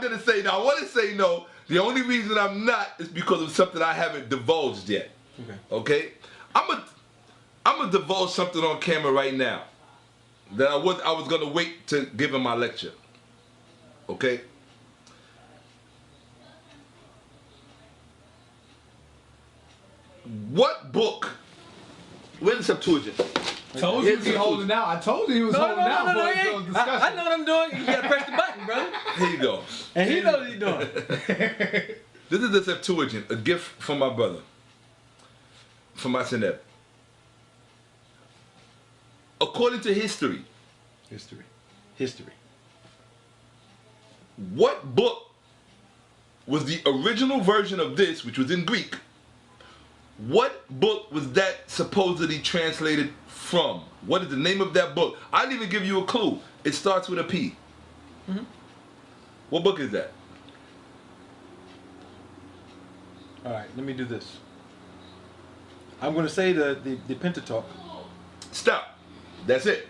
not going to say no. I want to say no. The only reason I'm not is because of something I haven't divulged yet. Okay. Okay? I'm gonna divulge something on camera right now that I was going to wait to give in my lecture. Okay? What book? Where's the Septuagint? Told you he holding out. I told you he was holding out for this discussion. I know what I'm doing. You gotta press the button, brother. Here you go. And he knows what he's doing. This is the Septuagint, a gift from my brother, from my Seneb. According to history, what book was the original version of this, which was in Greek? What book was that supposedly translated from? What is the name of that book? I didn't even give you a clue. It starts with a P. Mm-hmm. What book is that? All right, let me do this. I'm going to say the Pentateuch. Stop. That's it.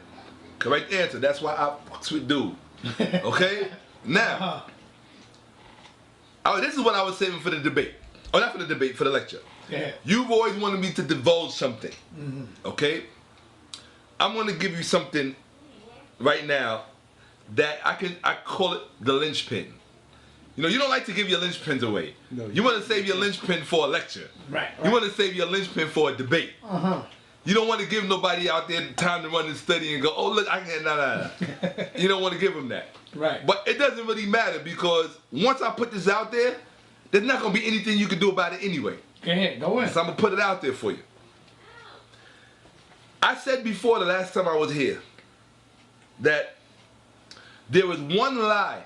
Correct answer. That's why I fucks with dude. Okay? Now, this is what I was saving for the debate. Oh, not for the debate, for the lecture. Yeah. You've always wanted me to divulge something. Mm-hmm. Okay? I'm going to give you something right now that I call it the linchpin. You know, you don't like to give your linchpins away. No, you want to save your linchpin for a lecture. Right. You want to save your linchpin for a debate. Uh-huh. You don't want to give nobody out there the time to run and study and go, oh, look, I can't, nah. You don't want to give them that. Right. But it doesn't really matter because once I put this out there, there's not going to be anything you can do about it anyway. Go ahead, go in. So I'm going to put it out there for you. I said before the last time I was here that there is one lie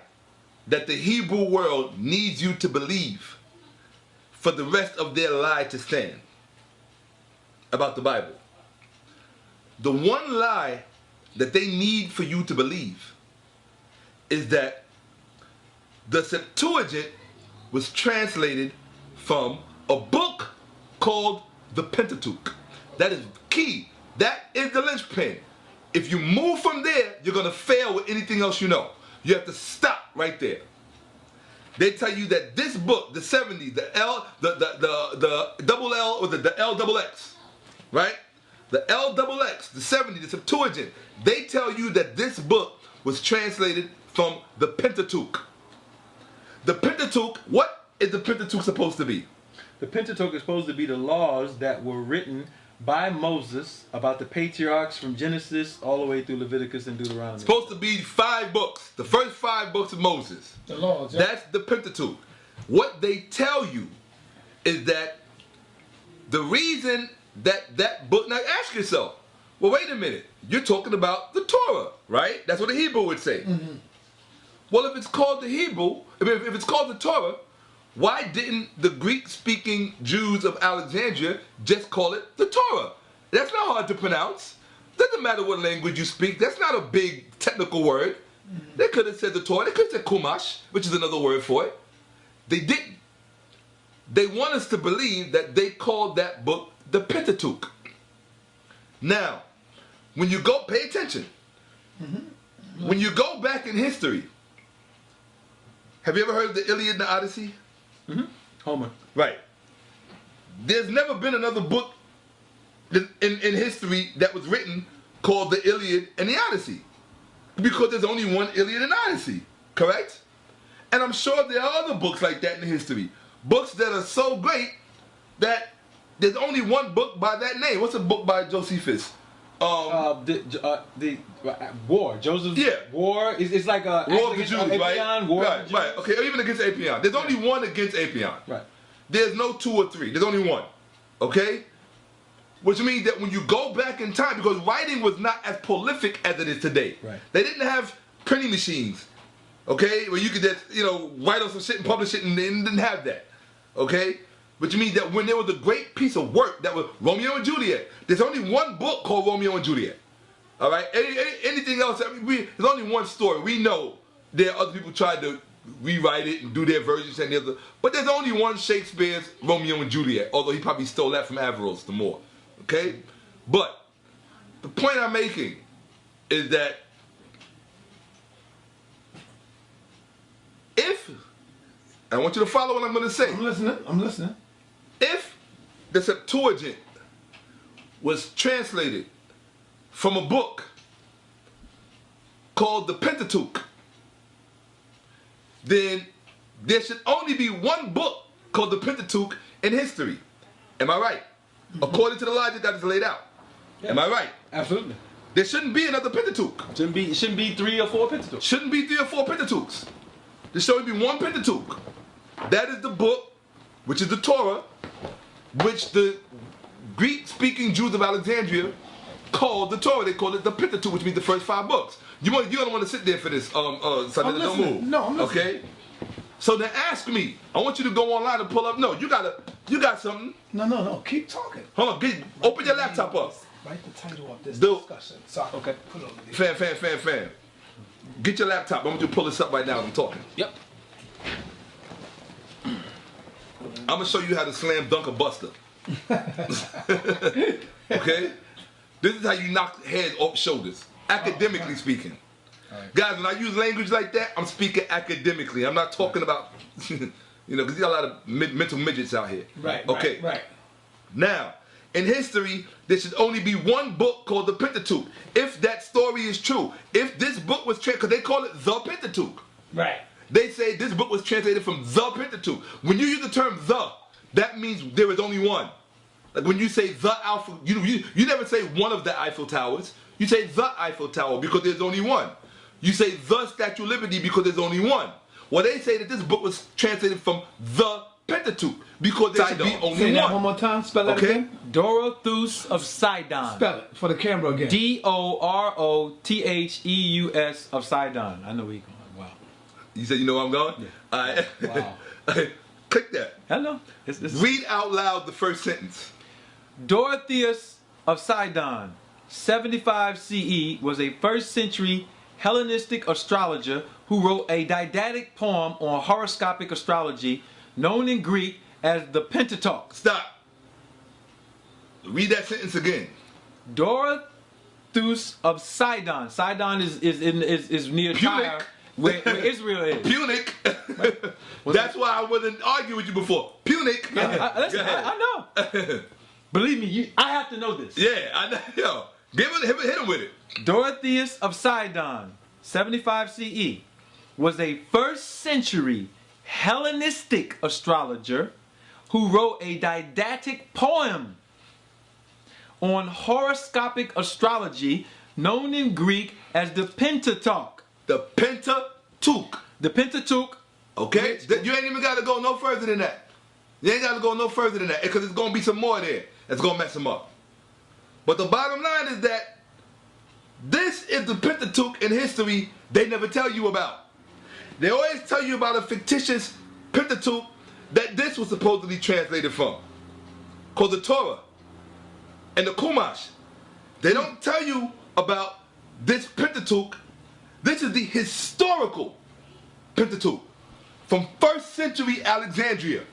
that the Hebrew world needs you to believe for the rest of their lie to stand about the Bible. The one lie that they need for you to believe is that the Septuagint was translated from a book called the Pentateuch. That is key. That is the linchpin. If you move from there, you're going to fail with anything else you know. You have to stop right there. They tell you that this book, the 70, the double L or the L double X, right? The L double X, the 70, the Septuagint. They tell you that this book was translated from the Pentateuch. The Pentateuch, what is the Pentateuch supposed to be? The Pentateuch is supposed to be the laws that were written by Moses about the patriarchs from Genesis all the way through Leviticus and Deuteronomy. It's supposed to be 5 books, the first 5 books of Moses. The laws. Yeah. That's the Pentateuch. What they tell you is that the reason that book, now ask yourself, well, wait a minute, you're talking about the Torah, right? That's what the Hebrew would say. Mm-hmm. Well, if it's called the Hebrew, if it's called the Torah, why didn't the Greek-speaking Jews of Alexandria just call it the Torah? That's not hard to pronounce. Doesn't matter what language you speak. That's not a big technical word. Mm-hmm. They could have said the Torah. They could have said Chumash, which is another word for it. They didn't. They want us to believe that they called that book the Pentateuch. Now, when you go, pay attention. Mm-hmm. When you go back in history, have you ever heard of the Iliad and the Odyssey? Mm-hmm. Homer. Right. There's never been another book in history that was written called the Iliad and the Odyssey. Because there's only one Iliad and Odyssey. Correct? And I'm sure there are other books like that in history. Books that are so great that there's only one book by that name. What's a book by Josephus? The War. Joseph's War. It's like a War of the Jews, right? Apion, War of the Jews. Right. Okay, even against Apion. There's only one against Apion. Right. There's no 2 or 3. There's only one. Okay? Which means that when you go back in time, because writing was not as prolific as it is today. Right. They didn't have printing machines. Okay? Where you could just, write on some shit and publish it, and they didn't have that. Okay? Which means that when there was a great piece of work that was Romeo and Juliet, there's only one book called Romeo and Juliet. All right? Anything else, there's only one story. We know there are other people tried to rewrite it and do their versions and the other, but there's only one Shakespeare's Romeo and Juliet, although he probably stole that from Averroes, the more. Okay? But the point I'm making is that if I want you to follow what I'm going to say. I'm listening. I'm listening. If the Septuagint was translated from a book called the Pentateuch, then there should only be one book called the Pentateuch in history. Am I right? According to the logic that is laid out. Yeah. Am I right? Absolutely. There shouldn't be another Pentateuch. Shouldn't be 3 or 4 Pentateuch. Shouldn't be 3 or 4 Pentateuchs. There should only be one Pentateuch. That is the book, which is the Torah, which the Greek-speaking Jews of Alexandria called the Torah. They called it the Pentateuch, which means the first 5 books. You don't want to sit there for this, Sunday. Don't move. No, I'm listening. Okay? So then ask me. I want you to go online and pull up. No, you got something. No. Keep talking. Hold on. Open your laptop up. Write the title of this Do- discussion. So I can Okay. put it on the Fam. Get your laptop. I want you to pull this up right now as I'm talking. Yep. I'm going to show you how to slam dunk a buster. Okay? This is how you knock heads off shoulders. Academically speaking. Right. Guys, when I use language like that, I'm speaking academically. I'm not talking about, because you got a lot of mental midgets out here. Right. Okay. Right. Now, in history, there should only be one book called the Pentateuch. If that story is true, if this book was because they call it the Pentateuch. Right. They say this book was translated from the Pentateuch. When you use the term the, that means there is only one. Like when you say the Eiffel, you never say one of the Eiffel Towers. You say the Eiffel Tower because there's only one. You say the Statue of Liberty because there's only one. Well, they say that this book was translated from the Pentateuch because there should be only Say that one. one more time. Spell that Okay? again. Dorotheus of Sidon. Spell it for the camera again. Dorotheus of Sidon. I know where you're going. Wow. You said you know where I'm going? Yeah. All right. Wow. Click that. Hello. Read out loud the first sentence. Dorotheus of Sidon, 75 CE, was a 1st century Hellenistic astrologer who wrote a didactic poem on horoscopic astrology known in Greek as the Pentateuch. Stop. Read that sentence again. Dorotheus of Sidon. Sidon is near Tyre, where Israel is. Punic. That's why I wouldn't argue with you before. Punic. Listen, I know. Believe me, I have to know this. Yeah, I know. Yo, hit him with it. Dorotheus of Sidon, 75 CE, was a 1st century Hellenistic astrologer who wrote a didactic poem on horoscopic astrology known in Greek as the Pentateuch. The Pentateuch. The Pentateuch. Okay? You ain't even got to go no further than that. You ain't got to go no further than that because there's going to be some more there that's going to mess them up. But the bottom line is that this is the Pentateuch in history they never tell you about. They always tell you about a fictitious Pentateuch that this was supposedly translated from, called the Torah and the Chumash. They don't tell you about this Pentateuch. This is the historical Pentateuch from 1st century Alexandria.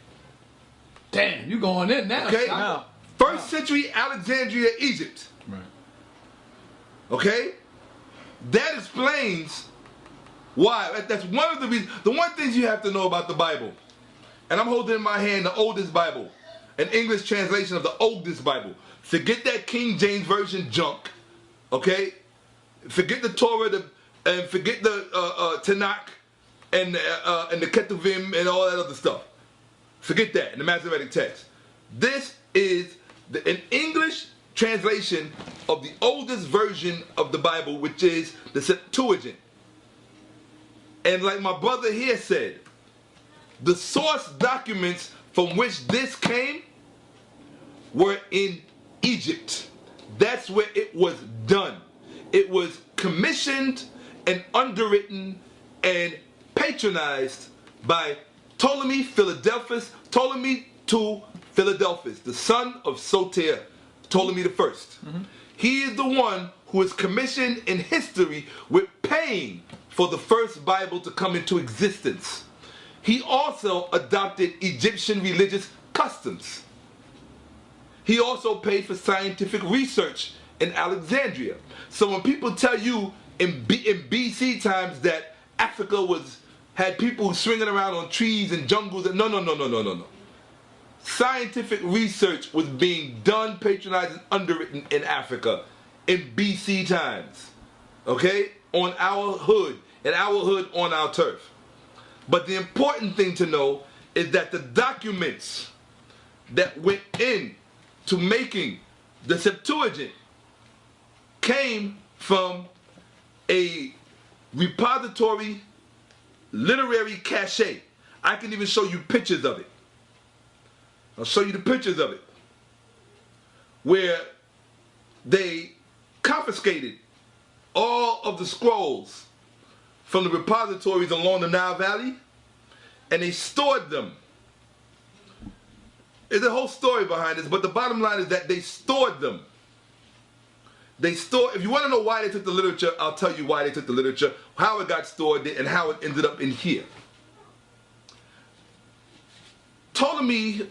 Damn, you going in now. Okay? Shaka. 1st century Alexandria, Egypt. Right. Okay? That explains why. That's one of the reasons. The one thing you have to know about the Bible, and I'm holding in my hand the oldest Bible, an English translation of the oldest Bible. Forget that King James Version junk. Okay? Forget the Torah and forget the Tanakh and the Ketuvim and all that other stuff. Forget that, in the Masoretic text. This is an English translation of the oldest version of the Bible, which is the Septuagint. And like my brother here said, the source documents from which this came were in Egypt. That's where it was done. It was commissioned and underwritten and patronized by Ptolemy Philadelphus, Ptolemy II Philadelphus, the son of Soter, Ptolemy I. Mm-hmm. He is the one who is commissioned in history with paying for the first Bible to come into existence. He also adopted Egyptian religious customs. He also paid for scientific research in Alexandria. So when people tell you in BC times that Africa was had people swinging around on trees and jungles. No, no, no, no, no, no, no. Scientific research was being done, patronized, and underwritten in Africa in BC times. Okay? On our hood. And our hood on our turf. But the important thing to know is that the documents that went in to making the Septuagint came from a repository literary cache. I can even show you pictures of it. I'll show you the pictures of it. Where they confiscated all of the scrolls from the repositories along the Nile Valley, and they stored them. There's a whole story behind this, but the bottom line is that they stored them. If you want to know why they took the literature, I'll tell you why they took the literature, how it got stored there, and how it ended up in here. Ptolemy,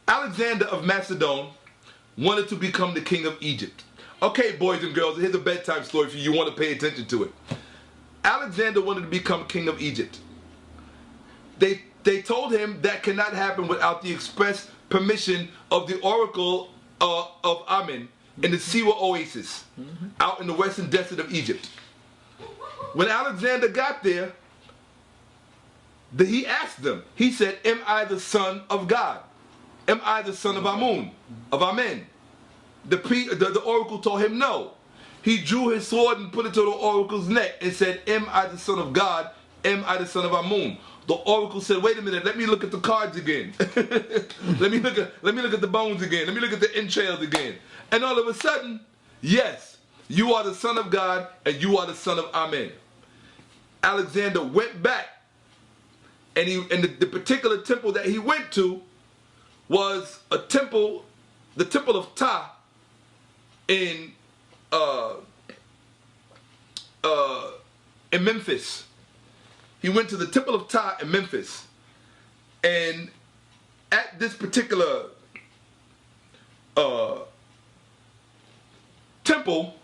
Alexander of Macedon wanted to become the king of Egypt. Okay, boys and girls, here's a bedtime story for you. You want to pay attention to it. Alexander wanted to become king of Egypt. They told him that cannot happen without the express permission of the oracle of Amen in the Siwa Oasis, out in the western desert of Egypt. When Alexander got there, he asked them, he said, am I the son of God? Am I the son of Amun, of Amen? The oracle told him no. He drew his sword and put it to the oracle's neck and said, am I the son of God? Am I the son of Amun? The oracle said, wait a minute, let me look at the cards again. let me look at the bones again. Let me look at the entrails again. And all of a sudden, yes, you are the son of God and you are the son of Amen. Alexander went back, and the particular temple that he went to was a temple, the temple of Ptah in Memphis. He went to the temple of Ptah in Memphis, and at this particular temple,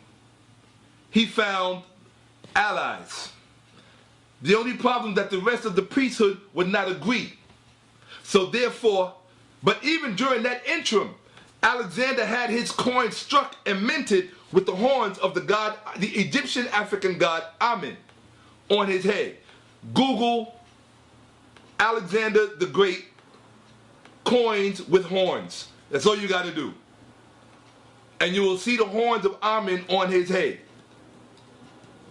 he found allies. The only problem that the rest of the priesthood would not agree. So therefore, but even during that interim, Alexander had his coin struck and minted with the horns of the god, the Egyptian African god Amen, on his head. Google Alexander the Great coins with horns. That's all you got to do. And you will see the horns of Amen on his head.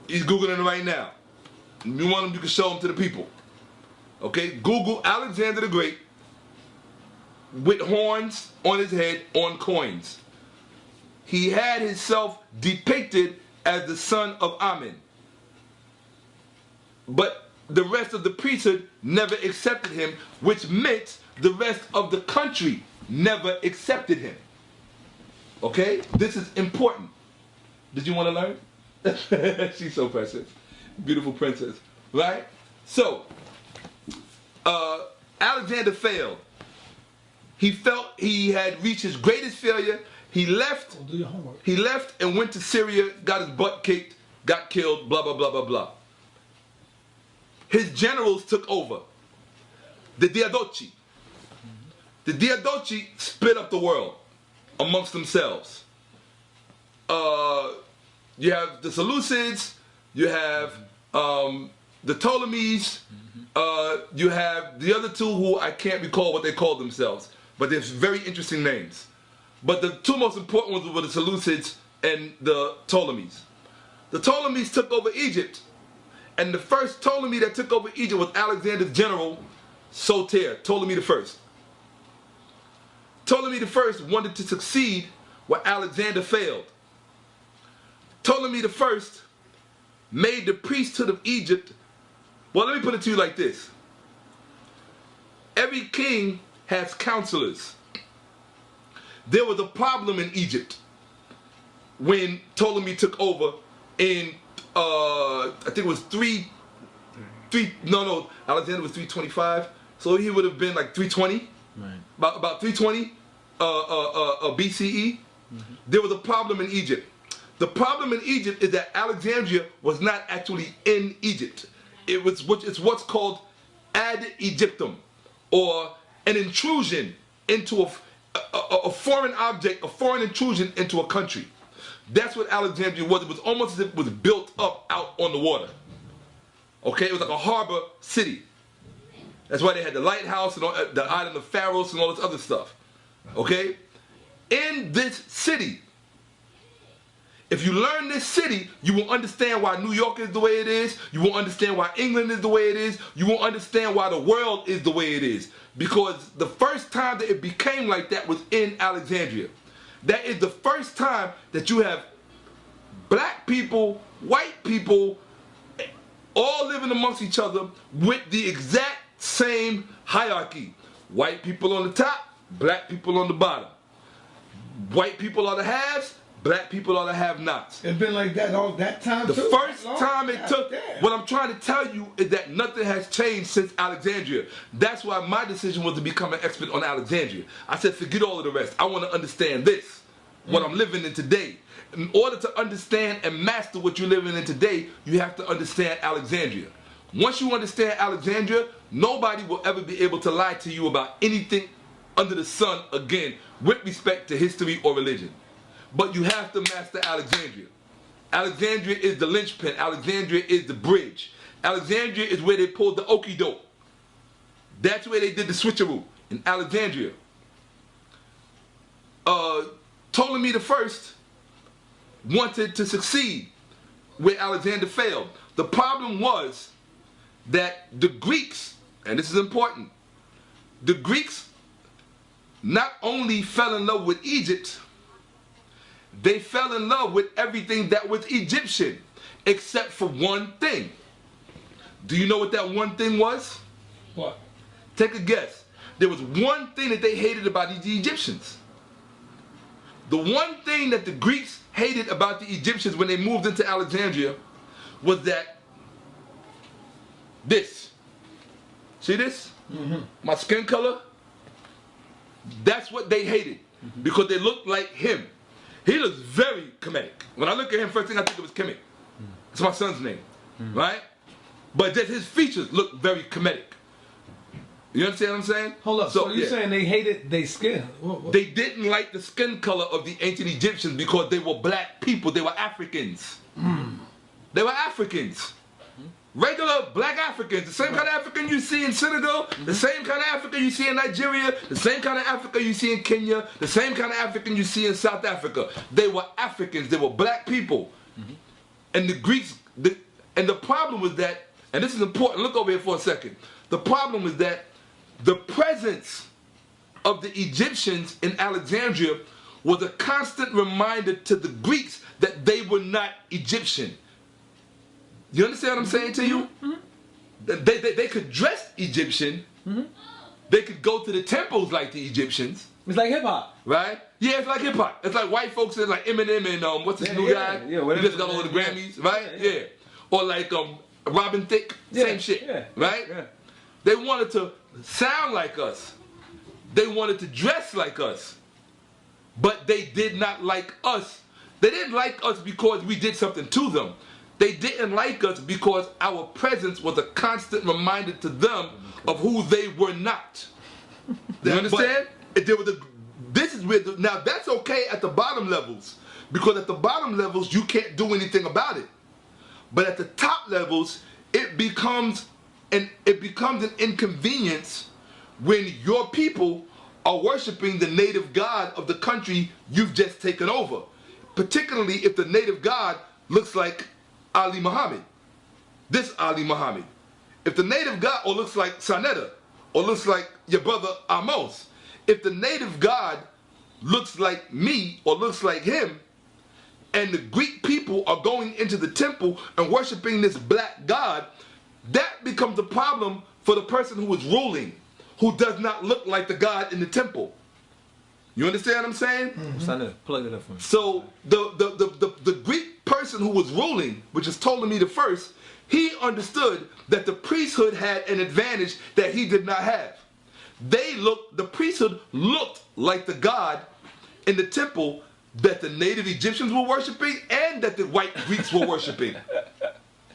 He's Googling it right now. If you want them, you can show them to the people. Okay? Google Alexander the Great with horns on his head on coins. He had himself depicted as the son of Amen. But the rest of the priesthood never accepted him, which meant the rest of the country never accepted him. Okay? This is important. Did you want to learn? She's so precious. Beautiful princess. Right? So, Alexander failed. He felt he had reached his greatest failure. He left. Well, do your homework. He left and went to Syria, got his butt kicked, got killed, blah, blah, blah, blah, blah. His generals took over. The Diadochi. The Diadochi split up the world amongst themselves. You have the Seleucids, you have the Ptolemies, you have the other two who I can't recall what they called themselves, but they're very interesting names. But the two most important ones were the Seleucids and the Ptolemies. The Ptolemies took over Egypt, and the first Ptolemy that took over Egypt was Alexander's general, Soter, Ptolemy I. Ptolemy I wanted to succeed where Alexander failed. Ptolemy I made the priesthood of Egypt, well, let me put it to you like this. Every king has counselors. There was a problem in Egypt when Ptolemy took over in, I think it was Alexander was 325, so he would have been like 320, right. About 320 BCE. There was a problem in Egypt. The problem in Egypt is that Alexandria was not actually in Egypt. it's what's called ad Egyptum, or an intrusion into a foreign object, a foreign intrusion into a country. That's what Alexandria was. It was almost as if it was built up out on the water. Okay, it was like a harbor city. That's why they had the lighthouse and all, the island of Pharos and all this other stuff. Okay, in this city, if you learn this city, you will understand why New York is the way it is. You will understand why England is the way it is. You will understand why the world is the way it is. Because the first time that it became like that was in Alexandria. That is the first time that you have black people, white people, all living amongst each other with the exact same hierarchy. White people on the top, black people on the bottom. White people are the haves, black people are the have-nots. It's been like that all that time The too? first time it took, damn. what I'm trying to tell you is that nothing has changed since Alexandria. That's why my decision was to become an expert on Alexandria. I said, forget all of the rest. I want to understand this, what I'm living in today. In order to understand and master what you're living in today, you have to understand Alexandria. Once you understand Alexandria, nobody will ever be able to lie to you about anything under the sun again with respect to history or religion. But you have to master Alexandria. Alexandria is the linchpin. Alexandria is the bridge. Alexandria is where they pulled the okie doke. That's where they did the switcheroo, in Alexandria. Ptolemy the First wanted to succeed where Alexander failed. The problem was that the Greeks, and this is important, the Greeks not only fell in love with Egypt, they fell in love with everything that was Egyptian, except for one thing. Do you know what that one thing was? What? Take a guess. There was one thing that they hated about the Egyptians. The one thing that the Greeks hated about the Egyptians when they moved into Alexandria was that this. See this? Mm-hmm. My skin color? That's what they hated, because they looked like him. He looks very Kemetic. When I look at him, first thing I think of is Kemet. It's my son's name, right? But just his features look very Kemetic. You understand what I'm saying? Hold up. So you're yeah. saying they hated their skin? What? They didn't like the skin color of the ancient Egyptians because they were black people. They were Africans. They were Africans. Regular black Africans. The same kind of African you see in Senegal, the same kind of African you see in Nigeria, the same kind of Africa you see in Kenya, the same kind of African you see in South Africa. They were Africans. They were black people. And the Greeks, and the problem was that, and this is important, look over here for a second. The problem was that the presence of the Egyptians in Alexandria was a constant reminder to the Greeks that they were not Egyptian. You understand what I'm saying to you? They could dress Egyptian. They could go to the temples like the Egyptians. It's like hip hop. Right? Yeah, it's like hip hop. It's like white folks, it's like Eminem and what's this new guy? Yeah, who just got all the Grammys, right? Yeah. Or like Robin Thicke, same shit. Right? Yeah. They wanted to sound like us. They wanted to dress like us. But they did not like us. They didn't like us because we did something to them. They didn't like us because our presence was a constant reminder to them of who they were not. You understand? This is where now that's okay at the bottom levels, because at the bottom levels you can't do anything about it. But at the top levels, it becomes an inconvenience when your people are worshiping the native god of the country you've just taken over. Particularly if the native god looks like Ali Muhammad. This Ali Muhammad. If the native god, or looks like Sanetta, or looks like your brother Ahmose, if the native god looks like me, or looks like him, and the Greek people are going into the temple and worshiping this black god, that becomes a problem for the person who is ruling, who does not look like the god in the temple. You understand what I'm saying? Sanetta, plug it up for me. So the Greek person who was ruling, which is Ptolemy the First, he understood that the priesthood had an advantage that he did not have. The priesthood looked like the god in the temple that the native Egyptians were worshiping and that the white Greeks were worshiping.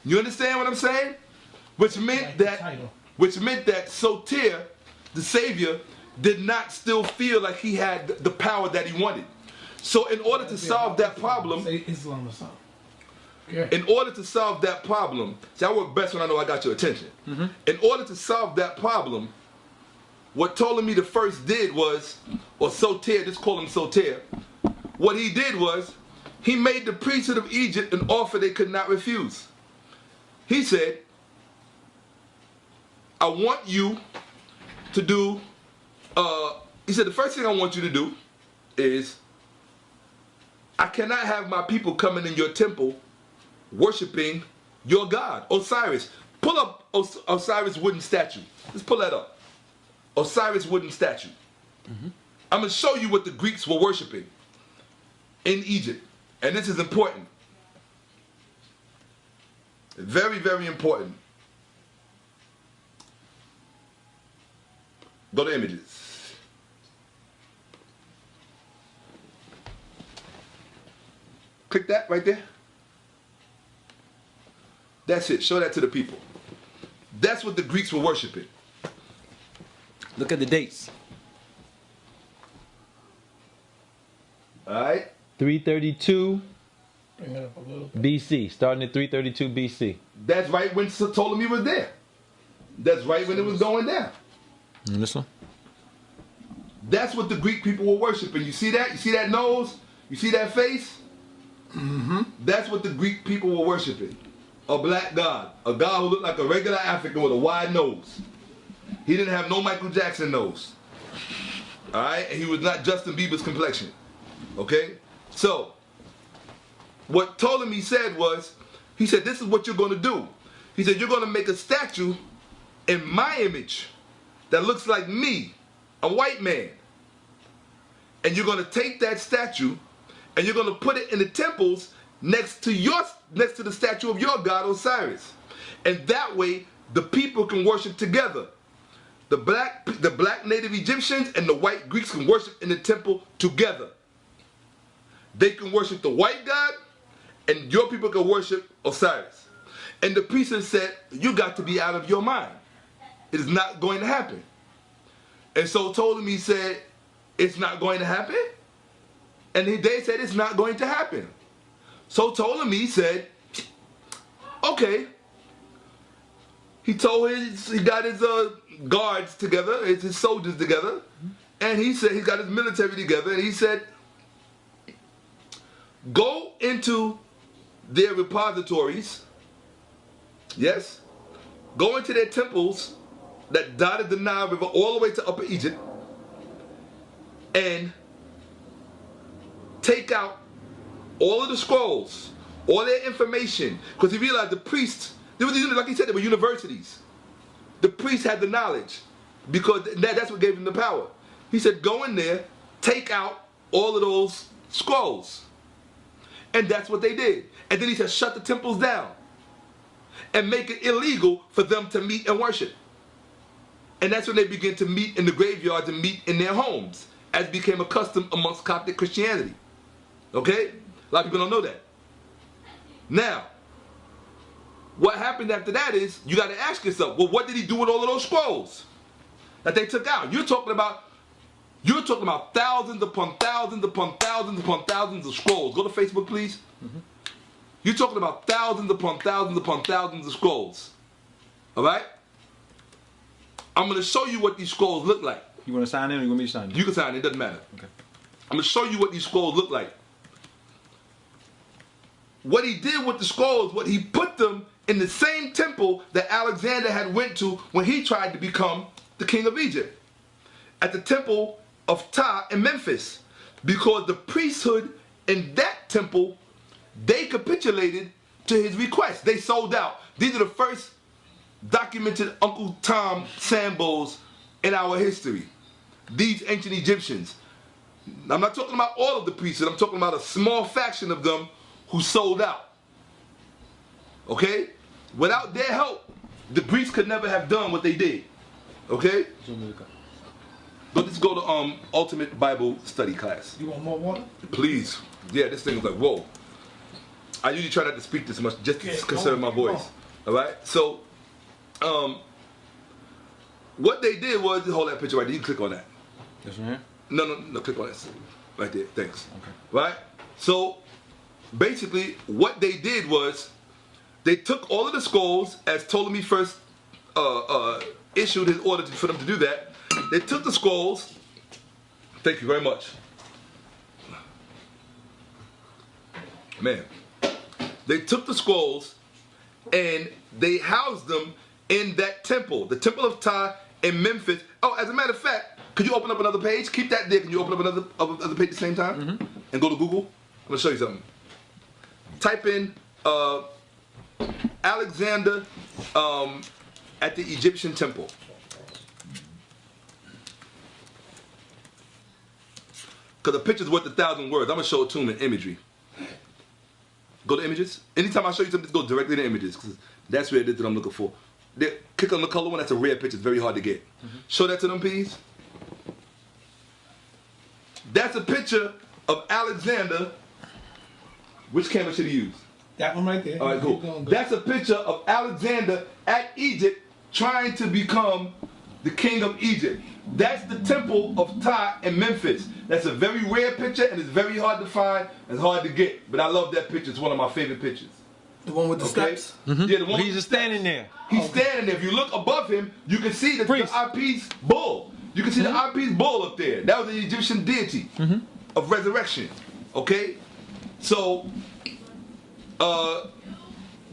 You understand what I'm saying? which meant that Soter, the Savior, did not still feel like he had the power that he wanted. So in order to solve that problem, in order to solve that problem, see, I work best when I know I got your attention. In order to solve that problem, what Ptolemy the First did was, or Soter, just call him Soter, what he did was, he made the priesthood of Egypt an offer they could not refuse. He said, I want you to do, he said, the first thing I want you to do is, I cannot have my people coming in your temple worshiping your God, Osiris. Pull up Osiris wooden statue. Let's pull that up. Osiris wooden statue. I'm going to show you what the Greeks were worshiping in Egypt. And this is important. Very, very important. Go to images. Click that right there. That's it. Show that to the people. That's what the Greeks were worshiping. Look at the dates. All right. 332 Bring it up a little bit. BC. Starting at 332 BC. That's right when Ptolemy was there. That's right when it was going down. And this one? That's what the Greek people were worshiping. You see that? You see that nose? You see that face? That's what the Greek people were worshiping. A black god. A god who looked like a regular African with a wide nose. He didn't have no Michael Jackson nose. Alright? And he was not Justin Bieber's complexion. Okay? So, what Ptolemy said was, he said, this is what you're going to do. He said, you're going to make a statue in my image that looks like me, a white man. And you're going to take that statue and you're going to put it in the temples next to the statue of your god Osiris. And that way the people can worship together. The black native Egyptians and the white Greeks can worship in the temple together. They can worship the white god and your people can worship Osiris. And the priestess said, you got to be out of your mind. It is not going to happen. And so Ptolemy said, it's not going to happen. And they said it's not going to happen. So Ptolemy said, okay. He got his guards together, his soldiers together, and he said, he got his military together, and he said, go into their repositories, yes, go into their temples that dotted the Nile River all the way to Upper Egypt, and take out all of the scrolls, all their information, because he realized the priests, like he said, they were universities. The priests had the knowledge, because that's what gave them the power. He said, go in there, take out all of those scrolls. And that's what they did. And then he said, shut the temples down and make it illegal for them to meet and worship. And that's when they began to meet in the graveyards and meet in their homes, as became a custom amongst Coptic Christianity. Okay? A lot of people don't know that. Now, what happened after that is, you got to ask yourself, well, what did he do with all of those scrolls that they took out? You're talking about thousands upon thousands upon thousands upon thousands of scrolls. Go to Facebook, please. You're talking about thousands upon thousands upon thousands of scrolls. All right? I'm going to show you what these scrolls look like. You want to sign in or you want me to sign in? You can sign in, it doesn't matter. Okay. I'm going to show you what these scrolls look like. What he did with the scrolls, what he put them in the same temple that Alexander had went to when he tried to become the king of Egypt. At the temple of Ptah in Memphis. Because the priesthood in that temple, they capitulated to his request. They sold out. These are the first documented Uncle Tom Sambos in our history. These ancient Egyptians. I'm not talking about all of the priesthood. I'm talking about a small faction of them who sold out. Okay? Without their help, the Greeks could never have done what they did. Okay? Let's go to Ultimate Bible Study class. You want more water? Please. Yeah, this thing is like, whoa. I usually try not to speak this much just to conserve my voice. All right? So, what they did was, hold that picture right there. You can click on that. This one here? No, click on this. Right there, thanks. Okay. Right? So, basically, what they did was, they took all of the scrolls, as Ptolemy first issued his order for them to do that. They took the scrolls, thank you very much. Man. They took the scrolls, and they housed them in that temple, the Temple of Ptah in Memphis. Oh, as a matter of fact, could you open up another page? Keep that there. Can you open up another page at the same time? And go to Google? I'm going to show you something. Type in Alexander at the Egyptian temple. Because a picture's worth 1,000 words. I'm going to show it to them in imagery. Go to images. Anytime I show you something, just go directly to images, because that's where it is that I'm looking for. Click on the color one. That's a rare picture. It's very hard to get. Show that to them, please. That's a picture of Alexander. Which camera should he use? That one right there. All right, cool. That's a picture of Alexander at Egypt trying to become the king of Egypt. That's the Temple of Ptah in Memphis. That's a very rare picture, and it's very hard to find and hard to get. But I love that picture. It's one of my favorite pictures. The one with the steps? Yeah, the one. He's just standing there. He's standing there. If you look above him, you can see the eyepiece bull. You can see the eyepiece bull up there. That was the Egyptian deity of resurrection. Okay? So,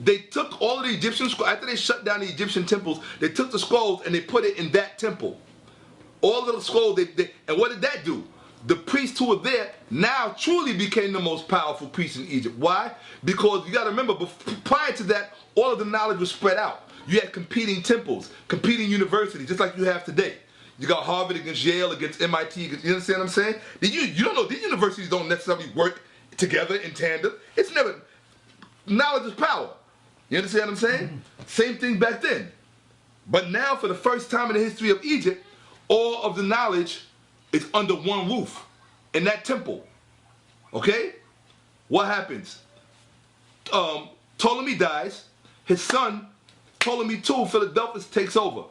they took all of the Egyptian scrolls. After they shut down the Egyptian temples, they took the scrolls and they put it in that temple. All of the scrolls, and what did that do? The priests who were there now truly became the most powerful priests in Egypt. Why? Because you got to remember, prior to that, all of the knowledge was spread out. You had competing temples, competing universities, just like you have today. You got Harvard against Yale, against MIT, you understand what I'm saying? You don't know, these universities don't necessarily work together in tandem. It's never, knowledge is power. You understand what I'm saying? Same thing back then. But now, for the first time in the history of Egypt, all of the knowledge is under one roof in that temple. Okay? What happens? Ptolemy dies. His son, Ptolemy II, Philadelphus, takes over.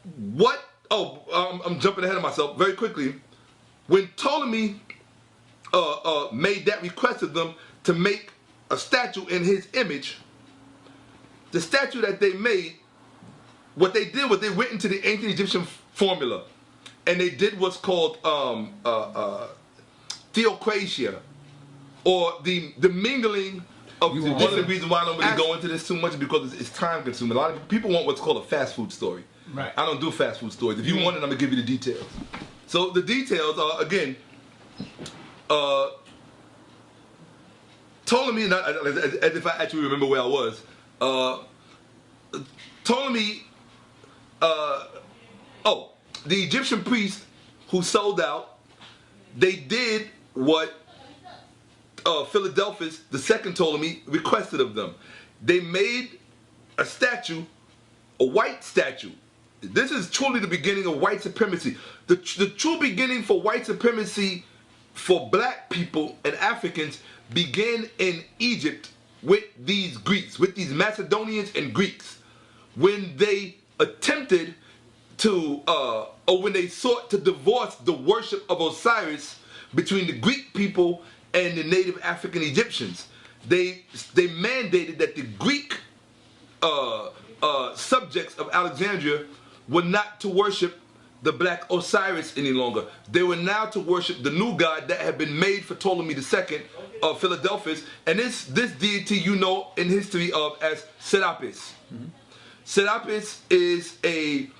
I'm jumping ahead of myself very quickly. When Ptolemy made that request of them to make a statue in his image, the statue that they made, what they did was they went into the ancient Egyptian formula, and they did what's called theocratia, or the mingling of. One of the reasons why I don't really go into this too much is because it's time consuming. A lot of people want what's called a fast food story. Right. I don't do fast food stories. If you want it, I'm gonna give you the details. So the details are, again, Ptolemy, as if I actually remember where I was. Ptolemy, the Egyptian priests who sold out, they did what Philadelphus, the second Ptolemy, requested of them. They made a statue, a white statue. This is truly the beginning of white supremacy. The true beginning for white supremacy for black people and Africans began in Egypt with these Greeks, with these Macedonians and Greeks, when they attempted to, or when they sought to divorce the worship of Osiris between the Greek people and the native African Egyptians. They mandated that the Greek subjects of Alexandria were not to worship the black Osiris any longer. They were now to worship the new god that had been made for Ptolemy II of Philadelphus, and this deity you know in history of as Serapis. Serapis is a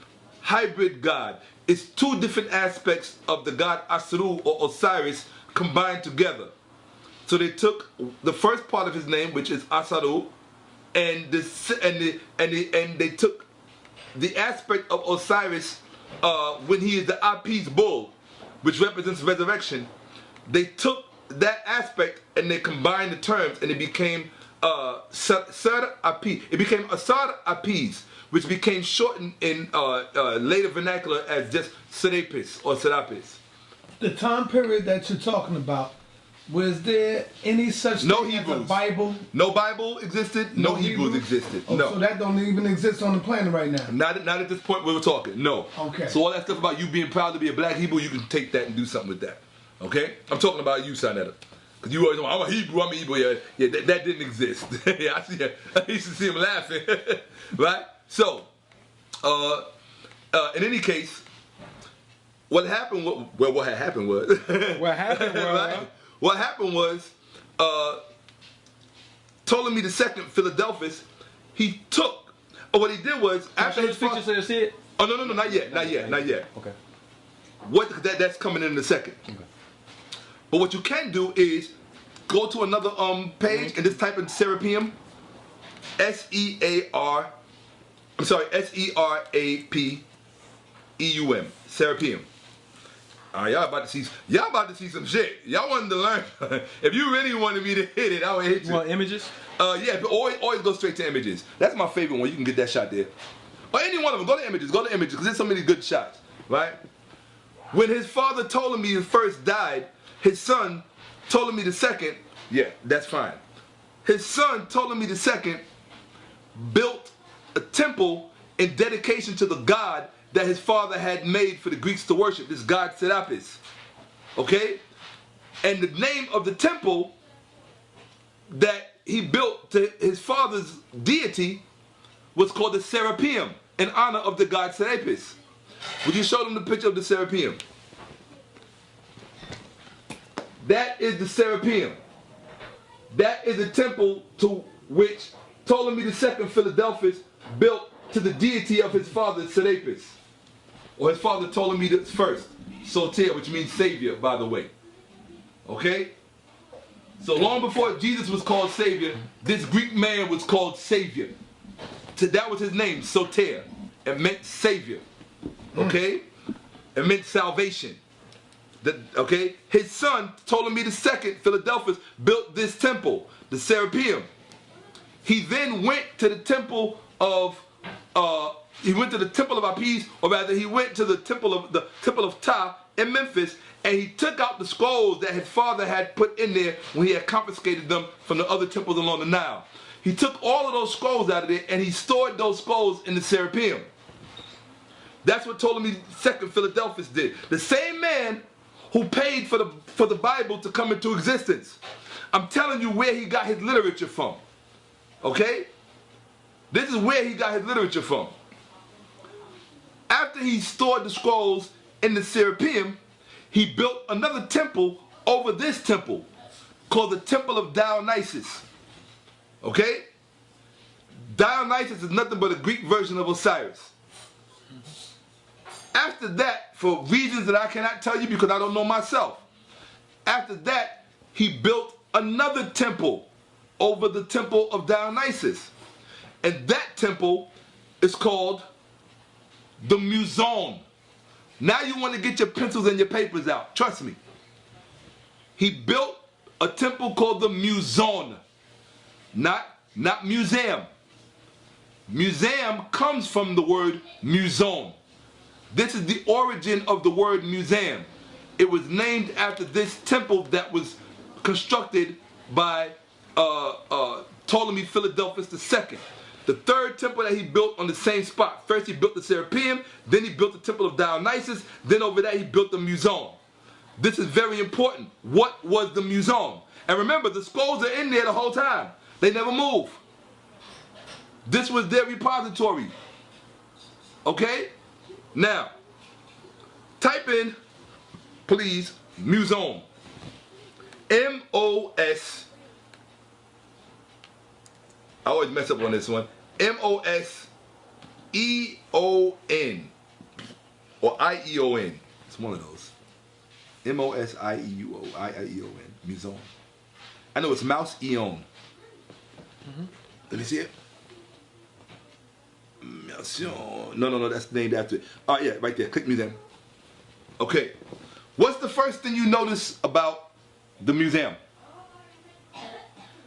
hybrid god. It's two different aspects of the god Asuru or Osiris combined together. So they took the first part of his name, which is Asaru, and they took the aspect of Osiris when he is the Apis bull, which represents resurrection. They took that aspect and they combined the terms, and it became Ser Apis. It became Asar Apis, which became shortened in later vernacular as just Serapis or Serapis. The time period that you're talking about, Was there any such No thing as a Hebrews. Bible? No Bible existed. No Hebrews existed. Oh, No. so that don't even exist on the planet right now. Not at this point where we're talking. No. Okay. So all that stuff about you being proud to be a black Hebrew, you can take that and do something with that. Okay? I'm talking about you, Sonetta. Because you always know, I'm a Hebrew. Yeah, that didn't exist. Yeah, I used to see him laughing. Right? So, in any case, what happened was, what had happened was, What happened was, right? What happened was, Ptolemy II, Philadelphus, he took, or what he did was, after his picture so you see it? Oh, no, not yet. Okay. That's coming in a second. Okay. But what you can do is go to another page and just type in Serapeum, S-E-R-A-P-E-U-M, Serapeum. Y'all about to see some shit. Y'all wanted to learn. If you really wanted me to hit it, I would hit you. You want images? Yeah, but always go straight to images. That's my favorite one. You can get that shot there. Or any one of them. Go to images, because there's so many good shots, right? When his father Ptolemy first died, his son Ptolemy II, yeah, that's fine. His son Ptolemy II built a temple in dedication to the god that his father had made for the Greeks to worship, this god Serapis. Okay? And the name of the temple that he built to his father's deity was called the Serapeum, in honor of the god Serapis. Would you show them the picture of the Serapeum? That is the Serapeum. That is a temple to which Ptolemy II, Philadelphus, built to the deity of his father Serapis. Or his father Ptolemy I, Soter, which means savior, by the way. Okay? So long before Jesus was called savior, this Greek man was called savior. That was his name, Soter. It meant savior. Okay? It meant salvation. Okay? His son, Ptolemy II, Philadelphus, built this temple, the Serapeum. He then went to the temple of Apis, or rather he went to the temple of Ptah in Memphis, and he took out the scrolls that his father had put in there when he had confiscated them from the other temples along the Nile. He took all of those scrolls out of there and he stored those scrolls in the Serapeum. That's what Ptolemy II, Philadelphus did. The same man who paid for the Bible to come into existence. I'm telling you where he got his literature from. Okay? This is where he got his literature from. After he stored the scrolls in the Serapeum, he built another temple over this temple called the Temple of Dionysus. Okay? Dionysus is nothing but a Greek version of Osiris. After that, for reasons that I cannot tell you because I don't know myself, after that, he built another temple over the Temple of Dionysus. And that temple is called the Muson. Now you want to get your pencils and your papers out. Trust me. He built a temple called the Muson. Not museum. Museum comes from the word muson. This is the origin of the word museum. It was named after this temple that was constructed by Ptolemy Philadelphus II. The third temple that he built on the same spot. First he built the Serapeum, then he built the Temple of Dionysus, then over there he built the Muson. This is very important. What was the Muson? And remember, the scrolls are in there the whole time. They never move. This was their repository. Okay? Now, type in, please, Muson. M-O-S. I always mess up on this one. M-O-S-E-O-N. Or I-E-O-N. It's one of those. M-O-S-I-E-U-O-I-E-O-N. Muson. I know it's Mouse Eon. Let me see it. No, that's named after it. All right, yeah, right there. Click museum. Okay. What's the first thing you notice about the museum?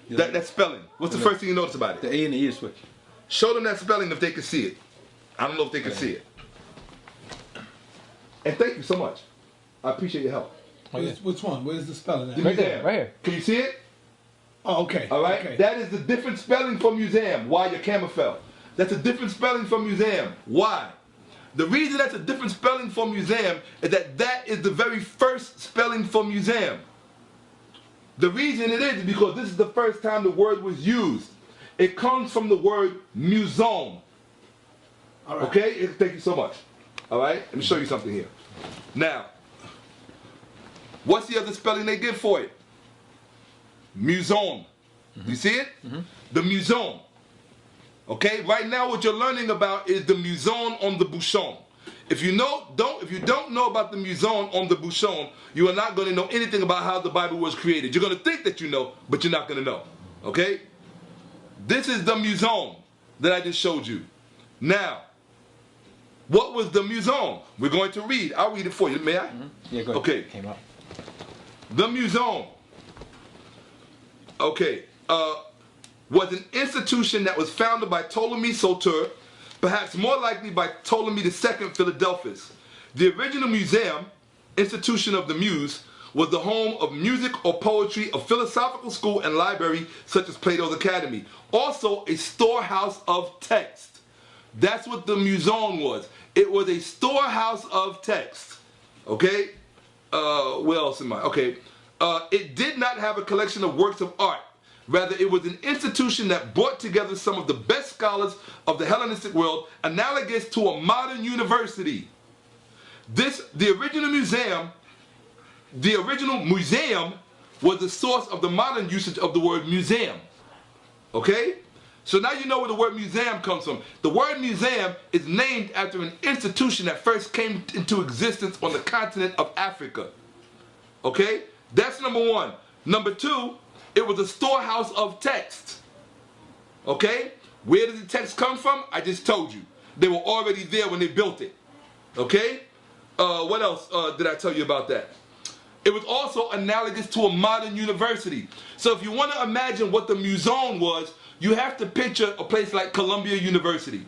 Yeah. That spelling. What's the first thing you notice about it? The A and the E is switched. Show them that spelling if they can see it. I don't know if they can see it. And thank you so much. I appreciate your help. Oh, yeah. Which one? Where's the spelling at? Right there, right here. Can you see it? Oh, okay. All right. Okay. That is a different spelling from museum. Why your camera fell? That's a different spelling from museum. Why? The reason that's a different spelling for museum is that is the very first spelling for museum. The reason it is because this is the first time the word was used. It comes from the word museum. All right. Okay? Thank you so much. All right? Let me show you something here. Now, what's the other spelling they give for it? Museum. You see it? The museum. Okay? Right now what you're learning about is the museum on the Bouchon. If you don't know about the museum on the Bouchon, you are not going to know anything about how the Bible was created. You're going to think that you know, but you're not going to know. Okay? This is the museum that I just showed you. Now, what was the museum? We're going to read. I'll read it for you. May I? Yeah, go ahead. Okay. Came up. The museum, okay, was an institution that was founded by Ptolemy Soter, perhaps more likely by Ptolemy II Philadelphus. The original museum, institution of the Muse, was the home of music or poetry, a philosophical school and library such as Plato's Academy. Also a storehouse of text. That's what the museum was. It was a storehouse of text. Okay? Where else am I? Okay. It did not have a collection of works of art. Rather, it was an institution that brought together some of the best scholars of the Hellenistic world, analogous to a modern university. The original museum was the source of the modern usage of the word museum. Okay? So now you know where the word museum comes from. The word museum is named after an institution that first came into existence on the continent of Africa. Okay? That's number one. Number two, it was a storehouse of text. Okay? Where did the text come from? I just told you. They were already there when they built it. Okay? What else did I tell you about that? It was also analogous to a modern university. So if you want to imagine what the museum was, you have to picture a place like Columbia University.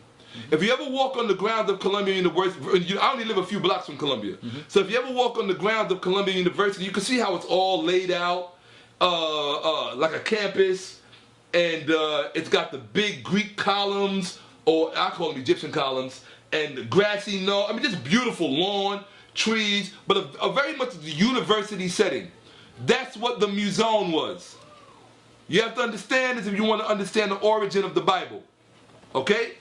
If you ever walk on the grounds of Columbia University, I only live a few blocks from Columbia. So if you ever walk on the grounds of Columbia University, you can see how it's all laid out like a campus. And it's got the big Greek columns, or I call them Egyptian columns, and the grassy knoll. I mean, just beautiful lawn, trees, but a very much the university setting. That's what the museum was. You have to understand this if you want to understand the origin of the Bible. Okay?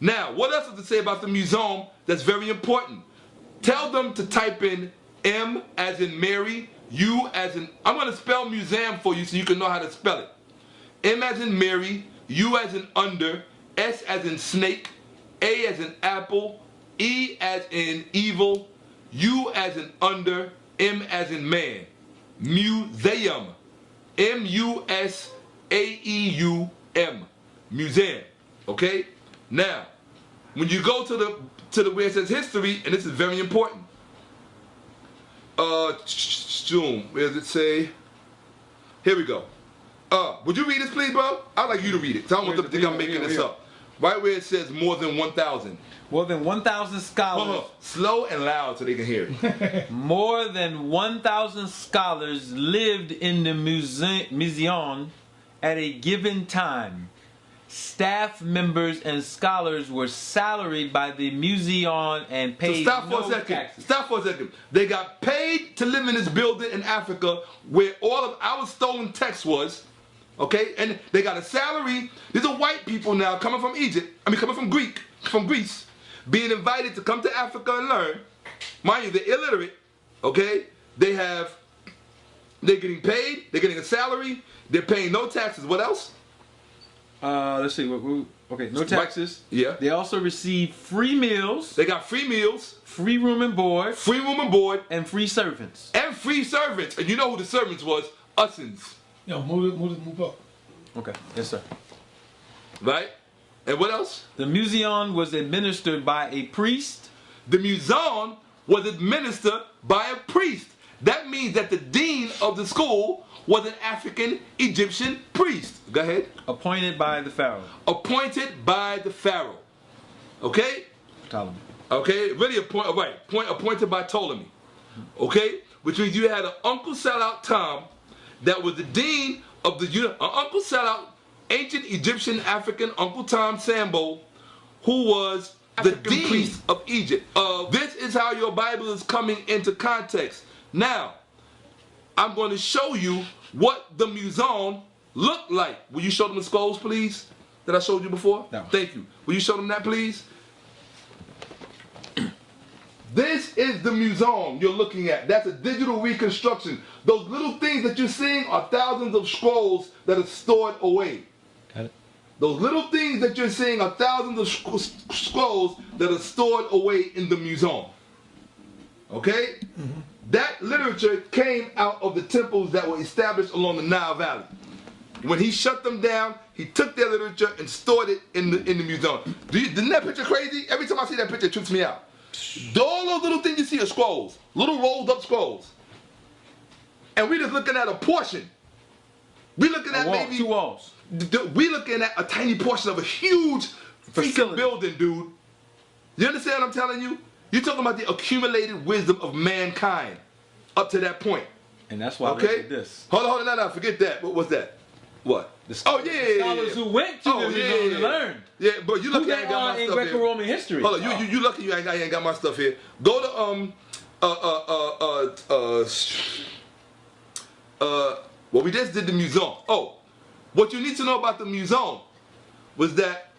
Now, what else is to say about the museum that's very important? Tell them to type in M as in Mary, U as in... I'm going to spell museum for you so you can know how to spell it. M as in Mary, U as in under, S as in snake, A as in apple, E as in evil, U as in under, M as in man. Museum. M-U-S-A-E-U-M. Museum. Okay? Now, when you go to the where it says history, and this is very important. Where does it say? Here we go. Would you read this, please, bro? I'd like you to read it, because I don't want them to think I'm making this up. Right where it says more than 1,000. More than 1,000 scholars. Slow and loud so they can hear it. More than 1,000 scholars lived in the museum at a given time. Staff members and scholars were salaried by the museum and paid taxes. Stop for a second. They got paid to live in this building in Africa where all of our stolen text was. Okay? And they got a salary. These are white people now coming from coming from Greece, being invited to come to Africa and learn. Mind you, they're illiterate. Okay? They're getting paid. They're getting a salary. They're paying no taxes. What else? Let's see. Okay, no taxes. Yeah. They also receive free meals. They got free meals. Free room and board. Free room and board. And free servants. And free servants. And you know who the servants was? Ussens. Yo, move up. Okay. Yes, sir. Right? And what else? The museum was administered by a priest. The museum was administered by a priest. That means that the dean of the school was an African Egyptian priest. Go ahead. Appointed by the pharaoh. Appointed by the pharaoh. Okay? Ptolemy. Okay, really appointed by Ptolemy. Okay? which means you had an Uncle Sellout Tom that was the dean of the Uncle Sellout, ancient Egyptian African Uncle Tom Sambo, who was the dean priest of Egypt. This is how your Bible is coming into context. Now, I'm going to show you what the muson looked like. Will you show them the scrolls, please, that I showed you before? No. Thank you. Will you show them that, please? This is the muson you're looking at. That's a digital reconstruction. Those little things that you're seeing are thousands of scrolls that are stored away. Got it. Those little things that you're seeing are thousands of scrolls that are stored away in the museum. Okay? Mm-hmm. That literature came out of the temples that were established along the Nile Valley. When he shut them down, he took their literature and stored it in the museum. Isn't that picture crazy? Every time I see that picture, it trips me out. All those little things you see are scrolls, little rolled up scrolls. And we're just looking at a portion. We're looking at maybe 2 walls. We're looking at a tiny portion of a huge freaking building, dude. You understand what I'm telling you? You're talking about the accumulated wisdom of mankind up to that point. And that's why okay? I look at this. Hold on, no, forget that. What was that? What? The scholars who went to the museum and learned. Yeah, but you lucky I ain't got my stuff here. In Greco-Roman history. Hold on, you lucky I ain't got my stuff here. Go to well, we just did the museum. Oh, what you need to know about the museum was that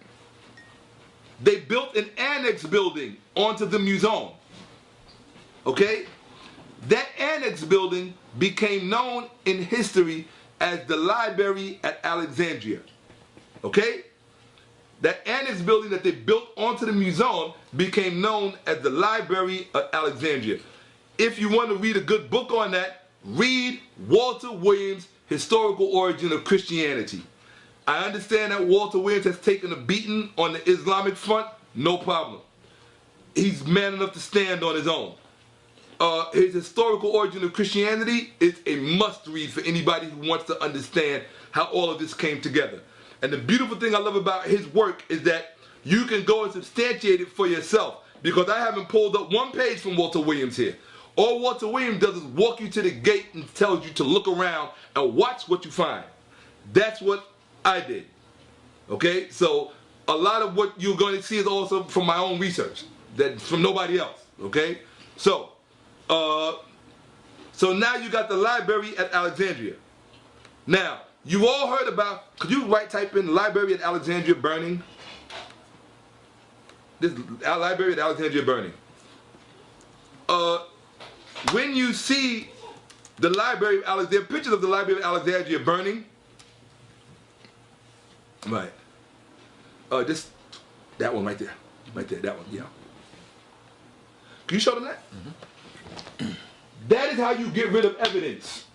they built an annex building onto the museum. Okay? That annex building became known in history as the library at Alexandria. Okay? That annex building that they built onto the museum became known as the library at Alexandria. If you want to read a good book on that, read Walter Williams' Historical Origin of Christianity. I understand that Walter Williams has taken a beating on the Islamic front, no problem. He's man enough to stand on his own. His Historical Origin of Christianity is a must-read for anybody who wants to understand how all of this came together. And the beautiful thing I love about his work is that you can go and substantiate it for yourself, because I haven't pulled up one page from Walter Williams here. All Walter Williams does is walk you to the gate and tells you to look around and watch what you find. That's what I did. Okay? So a lot of what you're going to see is also from my own research, that's from nobody else. Okay? So now you got the library at Alexandria. Now, you all heard about, could you type in library at Alexandria burning? This library at Alexandria burning. When you see the library of Alexandria, pictures of the library of Alexandria burning, right? That one right there, that one, yeah. Can you show them that? Mm-hmm. That is how you get rid of evidence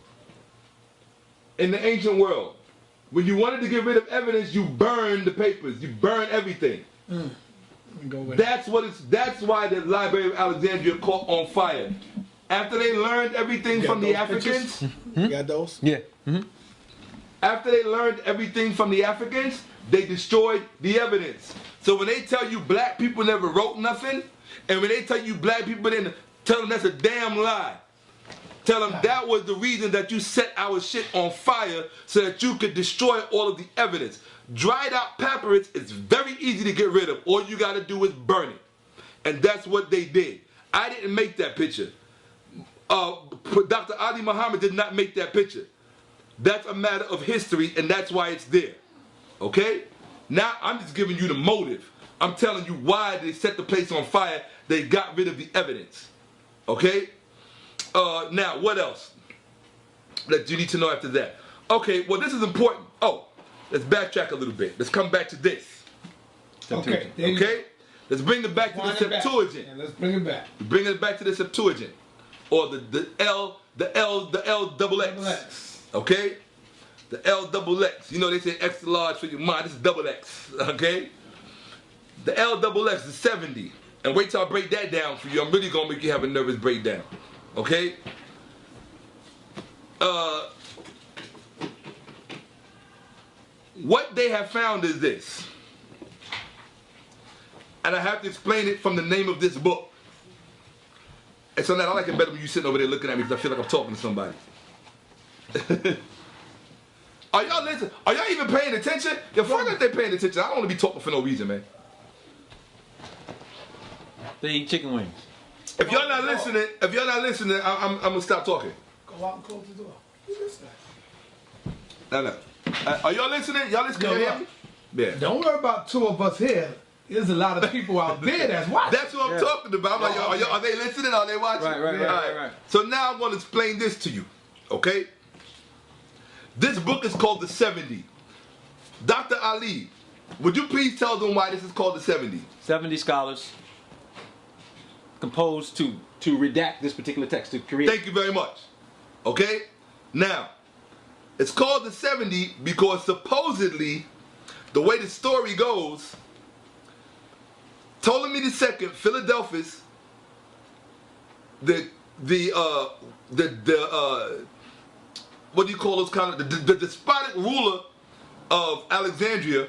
in the ancient world. When you wanted to get rid of evidence, you burn the papers, you burn everything. That's why the Library of Alexandria caught on fire. After they learned everything from the Africans, you got those? Yeah. Mm-hmm. After they learned everything from the Africans, they destroyed the evidence. So when they tell you black people never wrote nothing, and when they tell you black people didn't, tell them that's a damn lie. Tell them that was the reason that you set our shit on fire so that you could destroy all of the evidence. Dried out papyrus is very easy to get rid of. All you got to do is burn it. And that's what they did. I didn't make that picture. Dr. Ali Muhammad did not make that picture. That's a matter of history, and that's why it's there. Okay? Now I'm just giving you the motive. I'm telling you why they set the place on fire. They got rid of the evidence. Okay? Now, what else that you need to know after that? Okay, well, this is important. Oh, let's backtrack a little bit. Let's come back to this. Okay. Okay? Let's bring it back to the Septuagint. Yeah, let's bring it back. Bring it back to the Septuagint, or the L double X. Okay? The L double X. You know they say extra large for your mind. This is double X. Okay? The L double X is 70. And wait till I break that down for you. I'm really gonna make you have a nervous breakdown. Okay? What they have found is this. And I have to explain it from the name of this book. And so now I like it better when you sitting over there looking at me because I feel like I'm talking to somebody. Are y'all listening? Are y'all even paying attention? Your friends if they're paying attention. I don't want to be talking for no reason, man. They eat chicken wings. If y'all not listening, I'm gonna stop talking. Go out and close the door. You listening? No. Are y'all listening? Y'all listening? Can you hear me? Yeah. Don't worry about two of us here. There's a lot of people out there that's watching. That's what I'm talking about. I'm like, are they listening? Are they watching? Right. So now I'm going to explain this to you, okay? This book is called The 70. Dr. Ali, would you please tell them why this is called The 70? 70 scholars composed to redact this particular text to create. Thank you very much. Okay? Now, it's called The 70 because supposedly, the way the story goes, Ptolemy II, Philadelphus, the what do you call those kind of the despotic ruler of Alexandria,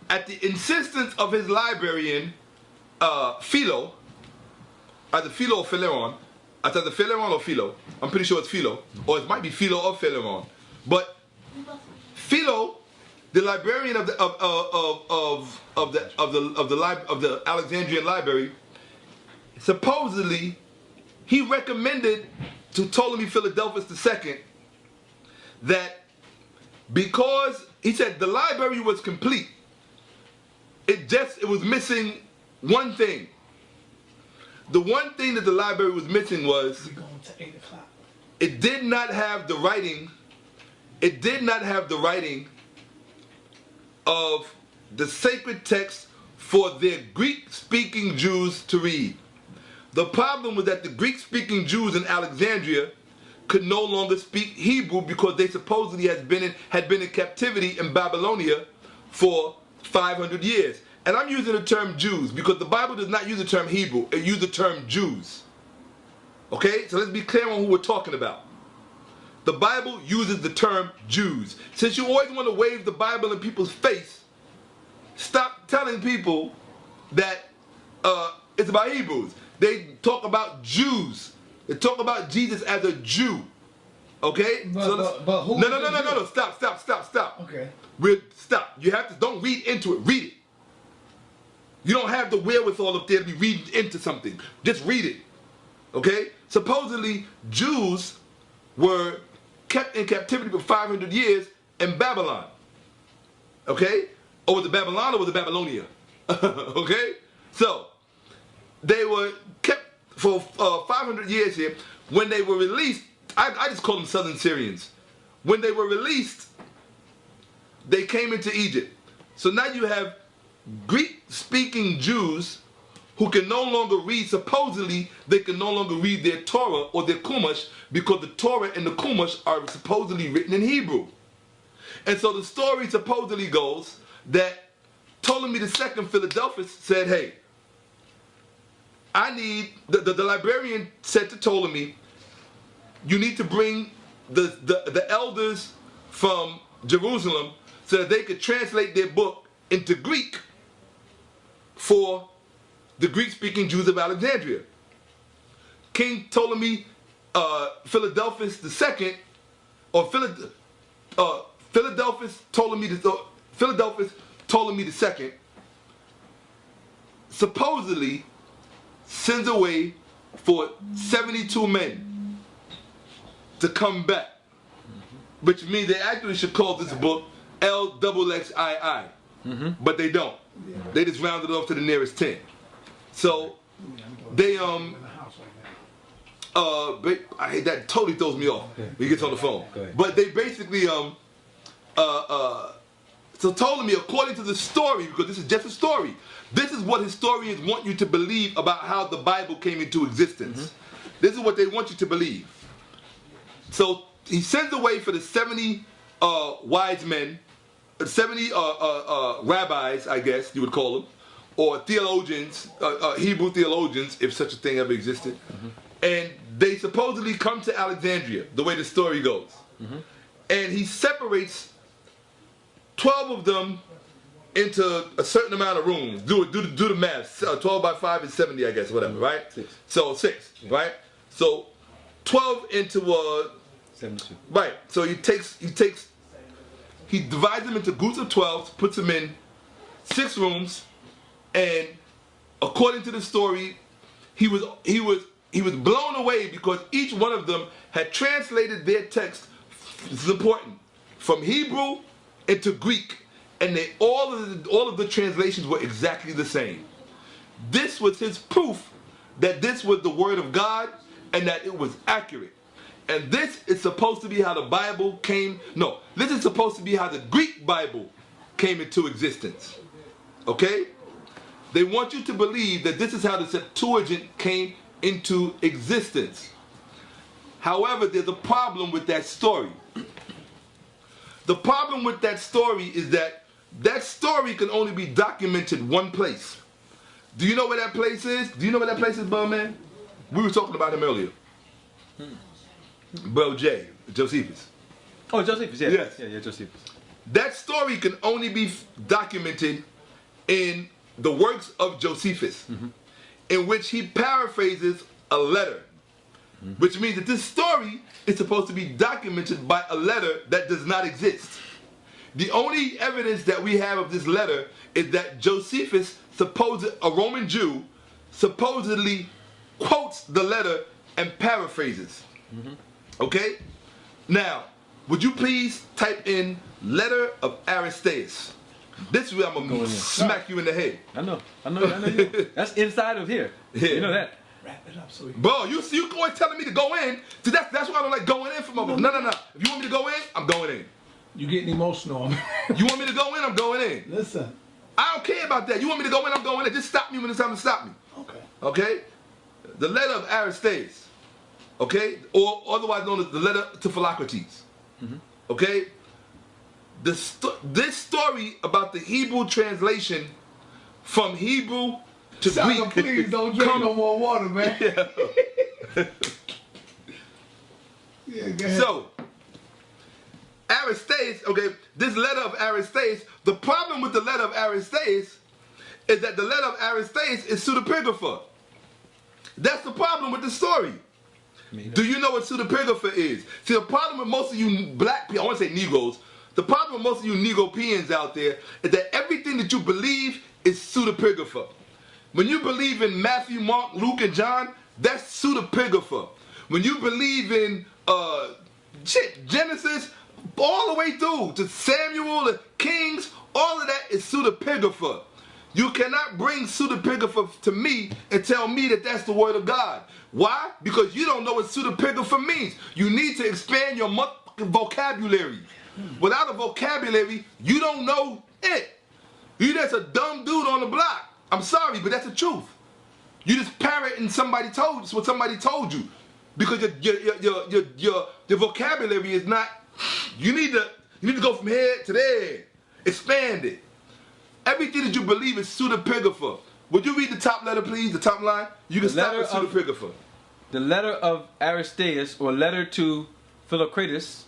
at the insistence of his librarian Philo, either Philo or Phileron, either Phileron or Philo. I'm pretty sure it's Philo, or it might be Philo or Phileron, but Philo, the librarian of the Alexandrian library, supposedly he recommended to Ptolemy Philadelphus II that because he said the library was complete, it was missing one thing. The one thing that the library was missing was We're going to 8 o'clock. it did not have the writing. It did not have the writing of the sacred text for their Greek-speaking Jews to read. The problem was that the Greek-speaking Jews in Alexandria could no longer speak Hebrew because they supposedly had been in captivity in Babylonia for 500 years. And I'm using the term Jews because the Bible does not use the term Hebrew. It uses the term Jews. Okay? So let's be clear on who we're talking about. The Bible uses the term Jews. Since you always want to wave the Bible in people's face, stop telling people that it's about Hebrews. They talk about Jews. They talk about Jesus as a Jew. Okay? But who? No. Stop. Okay. Stop. You have to, don't read into it. Read it. You don't have the wherewithal up there to be reading into something. Just read it. Okay? Supposedly, Jews were kept in captivity for 500 years in Babylon. Okay? Or was it Babylon or was it Babylonia? Okay? So, they were kept for 500 years here. When they were released, I just call them Southern Syrians. When they were released, they came into Egypt. So now you have Greek-speaking Jews who can no longer read, supposedly they can no longer read their Torah or their Chumash because the Torah and the Chumash are supposedly written in Hebrew. And so the story supposedly goes that Ptolemy II, Philadelphus, said, hey, I need, the librarian said to Ptolemy, you need to bring the elders from Jerusalem so that they could translate their book into Greek for the Greek-speaking Jews of Alexandria. King Ptolemy Philadelphus II, or Philadelphus Ptolemy II, supposedly sends away for 72 men to come back, which means they actually should call this book LXXII, but they don't. They just rounded it off to the nearest 10. So they that totally throws me off when he gets on the phone. But they basically so Ptolemy, according to the story, because this is just a story, this is what historians want you to believe about how the Bible came into existence. This is what they want you to believe. So he sends away for the 70 wise men, 70 rabbis, I guess you would call them, or theologians, Hebrew theologians, if such a thing ever existed. And they supposedly come to Alexandria, the way the story goes. And he separates 12 of them into a certain amount of rooms. Do the math. 12 by 5 is 70, I guess, whatever, right? 6. So 6, right? So 12 into 72. right. So he divides them into groups of 12, puts them in 6 rooms, and according to the story, he was blown away because each one of them had translated their text. This is important, from Hebrew into Greek, and all of the translations were exactly the same. This was his proof that this was the word of God and that it was accurate. And this is supposed to be how the Bible came. No, this is supposed to be how the Greek Bible came into existence. Okay? They want you to believe that this is how the Septuagint came into existence. However, there's a problem with that story. The problem with that story is that story can only be documented one place. Do you know where that place is? Do you know where that place is, Bum-Man? We were talking about him earlier. Bro J, Josephus. Oh, Josephus, yeah. Yes. Yeah, Josephus. That story can only be documented in the works of Josephus, in which he paraphrases a letter, which means that this story is supposed to be documented by a letter that does not exist. The only evidence that we have of this letter is that Josephus, a Roman Jew, supposedly quotes the letter and paraphrases. Okay? Now, would you please type in letter of Aristeas? This is where I'm going to smack you in the head. I know. You. That's inside of here. Yeah. You know that. Wrap it up so we can... Bro, you always telling me to go in. See, that's why I don't like going in for motherfuckers. No. If you want me to go in, I'm going in. You getting emotional. You want me to go in, I'm going in. Listen. I don't care about that. You want me to go in, I'm going in. Just stop me when it's time to stop me. Okay. Okay? The letter of Aristeas. Okay? Or otherwise known as the letter to Philocrates. Okay? This story about the Hebrew translation from Hebrew to Shaka, Greek. please don't drink no more water, man. Yeah. Yeah, go ahead. So, Aristeas, okay, this letter of Aristeas, the problem with the letter of Aristeas is that the letter of Aristeas is pseudepigrapha. That's the problem with the story. Do you know what pseudepigrapha is? See, the problem with most of you black people, I want to say Negroes, the problem with most of you Negropeans out there is that everything that you believe is pseudepigrapha. When you believe in Matthew, Mark, Luke, and John, that's pseudepigrapha. When you believe in Genesis, all the way through to Samuel, the Kings, all of that is pseudepigrapha. You cannot bring pseudepigrapha to me and tell me that that's the word of God. Why? Because you don't know what pseudepigrapha means. You need to expand your vocabulary. Without a vocabulary, you don't know it. You just a dumb dude on the block. I'm sorry, but that's the truth. You just parroting what somebody told you. Because your vocabulary is not. You need to go from here to there. Expand it. Everything that you believe is pseudepigrapha. Would you read the top letter, please? The top line? You can start with pseudepigrapha. The letter of Aristeas, or letter to Philocrates,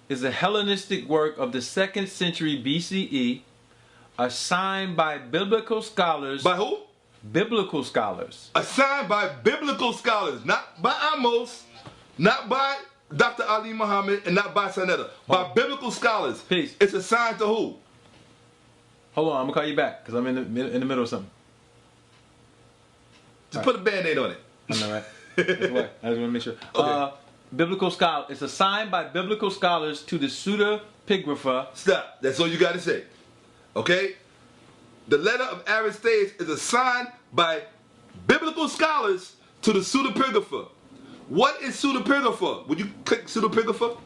is a Hellenistic work of the 2nd century BCE, assigned by biblical scholars. By who? Biblical scholars. Assigned by biblical scholars, not by Ahmose, not by Dr. Ali Muhammad, and not by Sanetta. By biblical scholars. Peace. It's assigned to who? Hold on, I'm gonna call you back because I'm in the middle of something. Just put a band-aid on it. I know, right? That's why. I just want to make sure. Okay. Biblical scholar. It's assigned by biblical scholars to the pseudepigrapha. Stop. That's all you got to say. Okay? The letter of Aristeas is assigned by biblical scholars to the pseudepigrapha. What is pseudepigrapha? Would you click pseudepigrapha?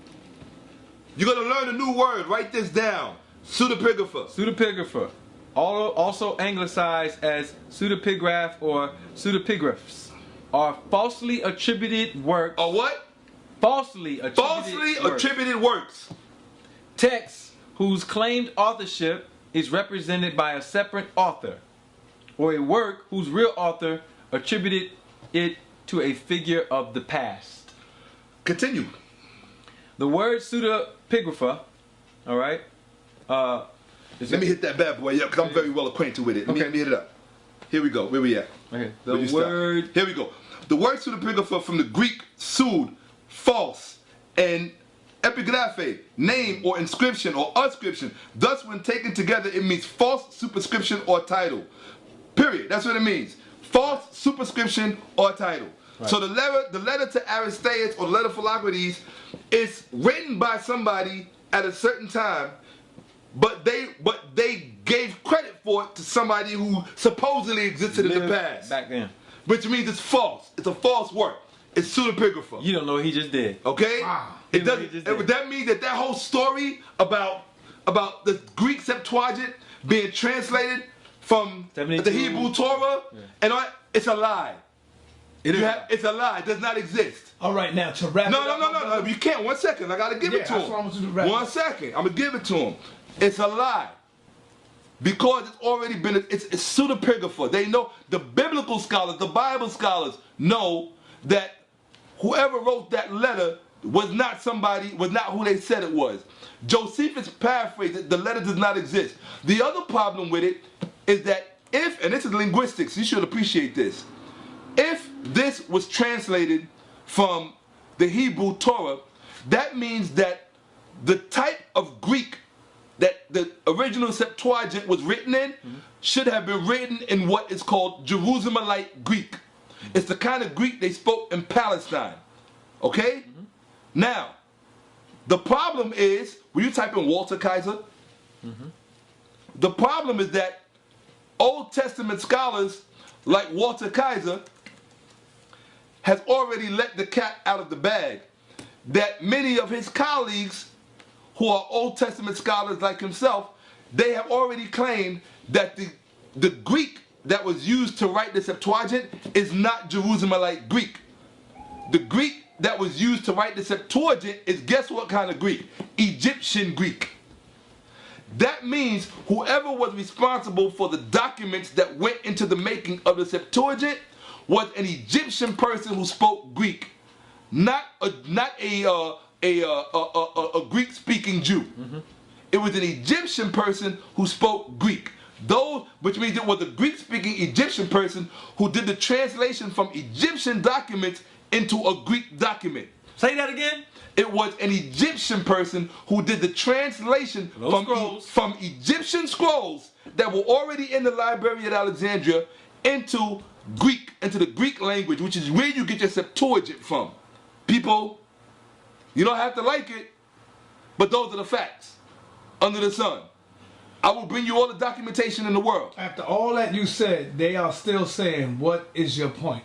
You're going to learn a new word. Write this down. Pseudepigrapha. Pseudepigrapha. Also anglicized as pseudepigraph or pseudepigraphs, are falsely attributed works. Or what? Falsely attributed works. Texts whose claimed authorship is represented by a separate author, or a work whose real author attributed it to a figure of the past. Continue. The word pseudepigrapha, all right, Let me hit that bad boy, yeah, because I'm very well acquainted with it. Let me hit it up. Here we go. Where we at? Okay. The word. Here we go. The word pseudepigrapha from the Greek pseud, false, and epigraphe, name or inscription or ascription. Thus, when taken together, it means false superscription or title. Period. That's what it means. False superscription or title. Right. So the letter to Aristeas or the letter Philocrates is written by somebody at a certain time, but they gave credit for it to somebody who supposedly existed in the past. Back then. Which means it's false. It's a false work. It's pseudepigrapha. You don't know what he just did. Okay? Wow. It doesn't. That means that whole story about the Greek Septuagint being translated from 72. the Hebrew Torah and all, it's a lie. It's a lie. It does not exist. All right, now to wrap it up. No. You can't. 1 second. I gotta give it to him. That's what I want you to wrap 1 second. I'm gonna give it to him. It's a lie. Because it's already been, it's pseudepigrapha. They know, the biblical scholars, the Bible scholars know that whoever wrote that letter was not who they said it was. Josephus paraphrased it, the letter does not exist. The other problem with it is that if, and this is linguistics, you should appreciate this, if this was translated from the Hebrew Torah, that means that the type of Greek that the original Septuagint was written in should have been written in what is called Jerusalemite Greek. It's the kind of Greek they spoke in Palestine. Okay? Now, the problem is, when you type in Walter Kaiser, the problem is that Old Testament scholars like Walter Kaiser has already let the cat out of the bag, that many of his colleagues who are Old Testament scholars like himself, they have already claimed that the Greek that was used to write the Septuagint is not Jerusalemite Greek. The Greek that was used to write the Septuagint is, guess what kind of Greek? Egyptian Greek. That means whoever was responsible for the documents that went into the making of the Septuagint was an Egyptian person who spoke Greek, not a Greek-speaking Jew. It was an Egyptian person who spoke Greek. Which means it was a Greek-speaking Egyptian person who did the translation from Egyptian documents into a Greek document. Say that again. It was an Egyptian person who did the translation from Egyptian scrolls that were already in the library at Alexandria into Greek, into the Greek language, which is where you get your Septuagint from. People, you don't have to like it, but those are the facts under the sun. I will bring you all the documentation in the world. After all that you said, they are still saying, what is your point?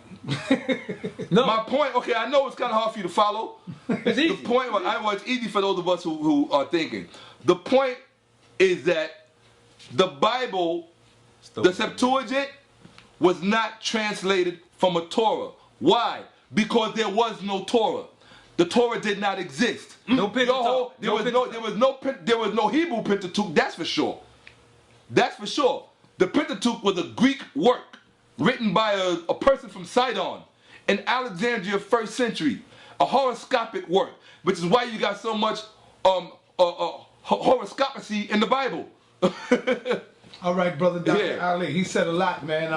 No. My point, okay, I know it's kind of hard for you to follow. It's easy. The point, it's easy for those of us who are thinking. The point is that the Bible, the Septuagint, was not translated from a Torah. Why? Because there was no Torah. The Torah did not exist. No Pentateuch. There was no Hebrew Pentateuch, that's for sure. That's for sure. The Pentateuch was a Greek work written by a person from Sidon in Alexandria 1st century. A horoscopic work, which is why you got so much horoscopy in the Bible. All right, brother Dr. Ali, he said a lot, man.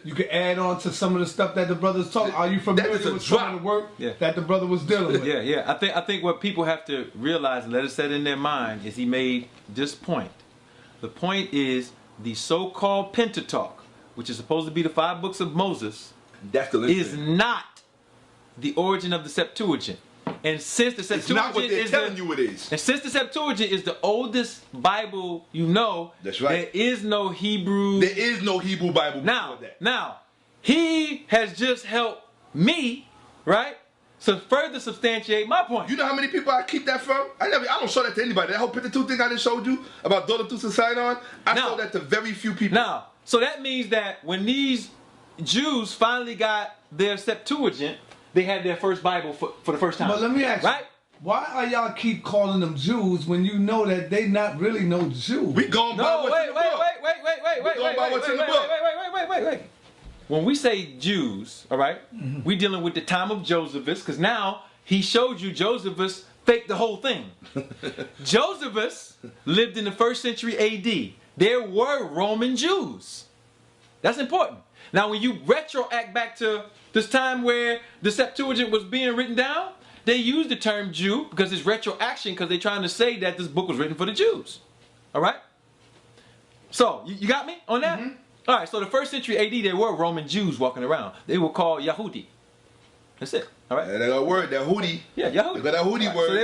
You can add on to some of the stuff that the brother's talking. Are you familiar with some of the work that the brother was dealing with? Yeah. I think what people have to realize and let it set in their mind is he made this point. The point is the so-called Pentateuch, which is supposed to be the 5 books of Moses, is not the origin of the Septuagint. And since the Septuagint it's not what they're telling you it is. And since the Septuagint is the oldest Bible you know, that's right. There is no Hebrew. There is no Hebrew Bible before that. Now, he has just helped me, right, to further substantiate my point. You know how many people I keep that from? I don't show that to anybody. That whole Pentateuch thing I just showed you about Dolotus and Sidon, I show that to very few people. Now, so that means that when these Jews finally got their Septuagint, they had their first Bible for the first time. But let me ask you, right? Why are y'all keep calling them Jews when you know that they not really no Jews? We going by what's in the book. Wait. When we say Jews, all right, we dealing with the time of Josephus, because now he showed you Josephus fake the whole thing. Josephus lived in the 1st century AD. There were Roman Jews. That's important. Now, when you retroact back to this time where the Septuagint was being written down, they used the term Jew because it's retroaction, because they're trying to say that this book was written for the Jews. All right? So, you got me on that? Mm-hmm. All right, so the 1st century AD, there were Roman Jews walking around. They were called Yahudi. That's it. All right? They got a word, that Hudi. Yeah, Yahudi. They got that Hudi word. So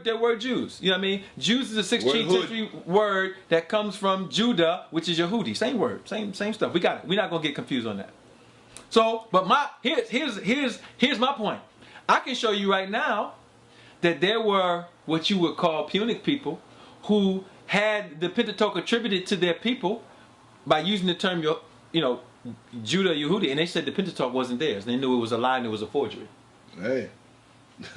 they were Jews. You know what I mean? Jews is a 16th century word that comes from Judah, which is Yahudi. Same word, same stuff. We got it. We're not gonna get confused on that. So, but here's my point. I can show you right now that there were what you would call Punic people who had the Pentateuch attributed to their people by using the term, Judah, Yehudi, and they said the Pentateuch wasn't theirs. They knew it was a lie and it was a forgery. Hey.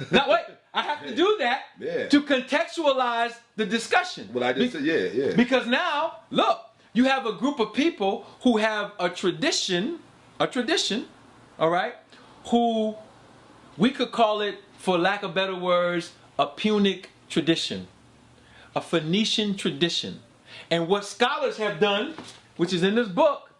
Now wait, I have to do that to contextualize the discussion. Well, I just said, yeah. Because now, look, you have a group of people who have a tradition, all right, who we could call it, for lack of better words, a Punic tradition, a Phoenician tradition. And what scholars have done, which is in this book,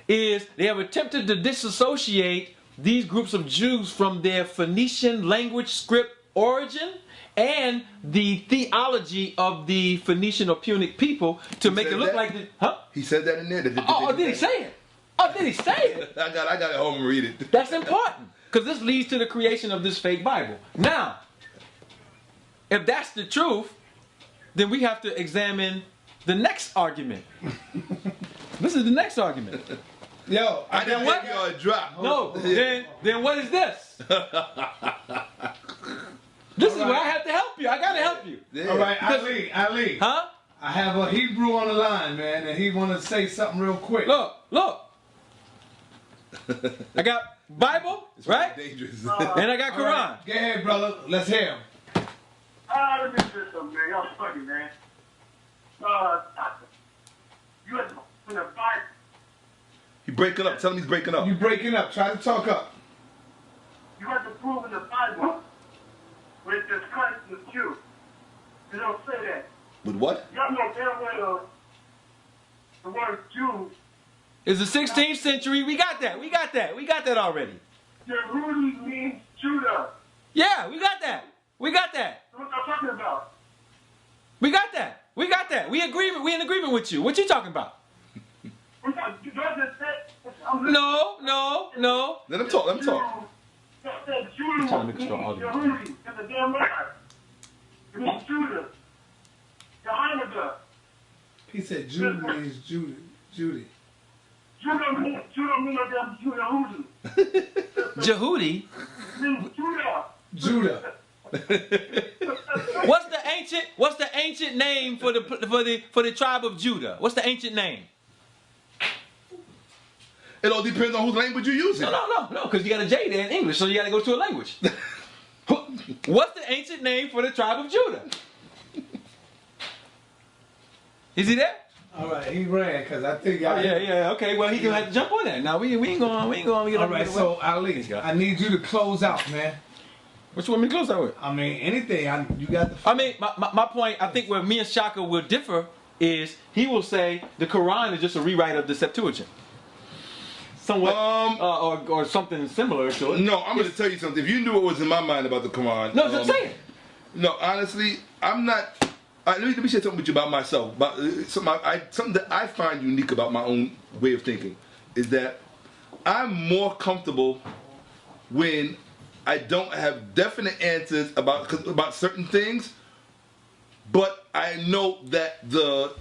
is they have attempted to disassociate these groups of Jews from their Phoenician language script origin and the theology of the Phoenician or Punic people to make it look like the, huh? He said that in there? Did he say it? Oh, did he say it? I got it home and read it. That's important, because this leads to the creation of this fake Bible. Now, if that's the truth, then we have to examine the next argument. This is the next argument. Yo, I didn't give you a drop. No, then what is this? This is where I have to help you. I gotta help you. Yeah. All right, Ali. Huh? I have a Hebrew on the line, man, and he want to say something real quick. Look. I got Bible, right? Dangerous. And I got Quran. Right. Go ahead, brother. Let's hear him. Let me do something, man. Y'all funny, man. You had in the Bible. He breaking up. Tell him he's breaking up. You breaking up. Try to talk up. You have to prove in the Bible where it says Christ is a Jew. You don't say that. With what? Y'all know damn well the word Jew. It's the 16th century. We got that. We got that already. Yehudi means Judah. Yeah, we got that. What I'm talking about? We got that. We in agreement with you. What you talking about? No. Let him talk. I'm trying to make sure all Yehudi is a damn lie. It means Judah. Yehuda. He said Judah means Judy. Judah means no damn Yehudi. Jehudi Means Judah. What's the ancient name for the tribe of Judah? What's the ancient name? It all depends on whose language you're using. No, because you got a J there in English, so you got to go to a language. What's the ancient name for the tribe of Judah? Is he there? All right, he ran because I think. Yeah. Okay, well he gonna have to jump on that. Now we ain't going to get. All right, so Ali, I need you to close out, man. What you want me to close out with? I mean, anything. You got the. I mean, my point. I think where me and Shakka will differ is he will say the Quran is just a rewrite of the Septuagint. Somewhat, or something similar to it. No, I'm going to tell you something. If you knew what was in my mind about the Quran. No, just say it. No, honestly, I'm not. Let me share something with you about myself. Something that I find unique about my own way of thinking is that I'm more comfortable when I don't have definite answers about certain things, but I know that the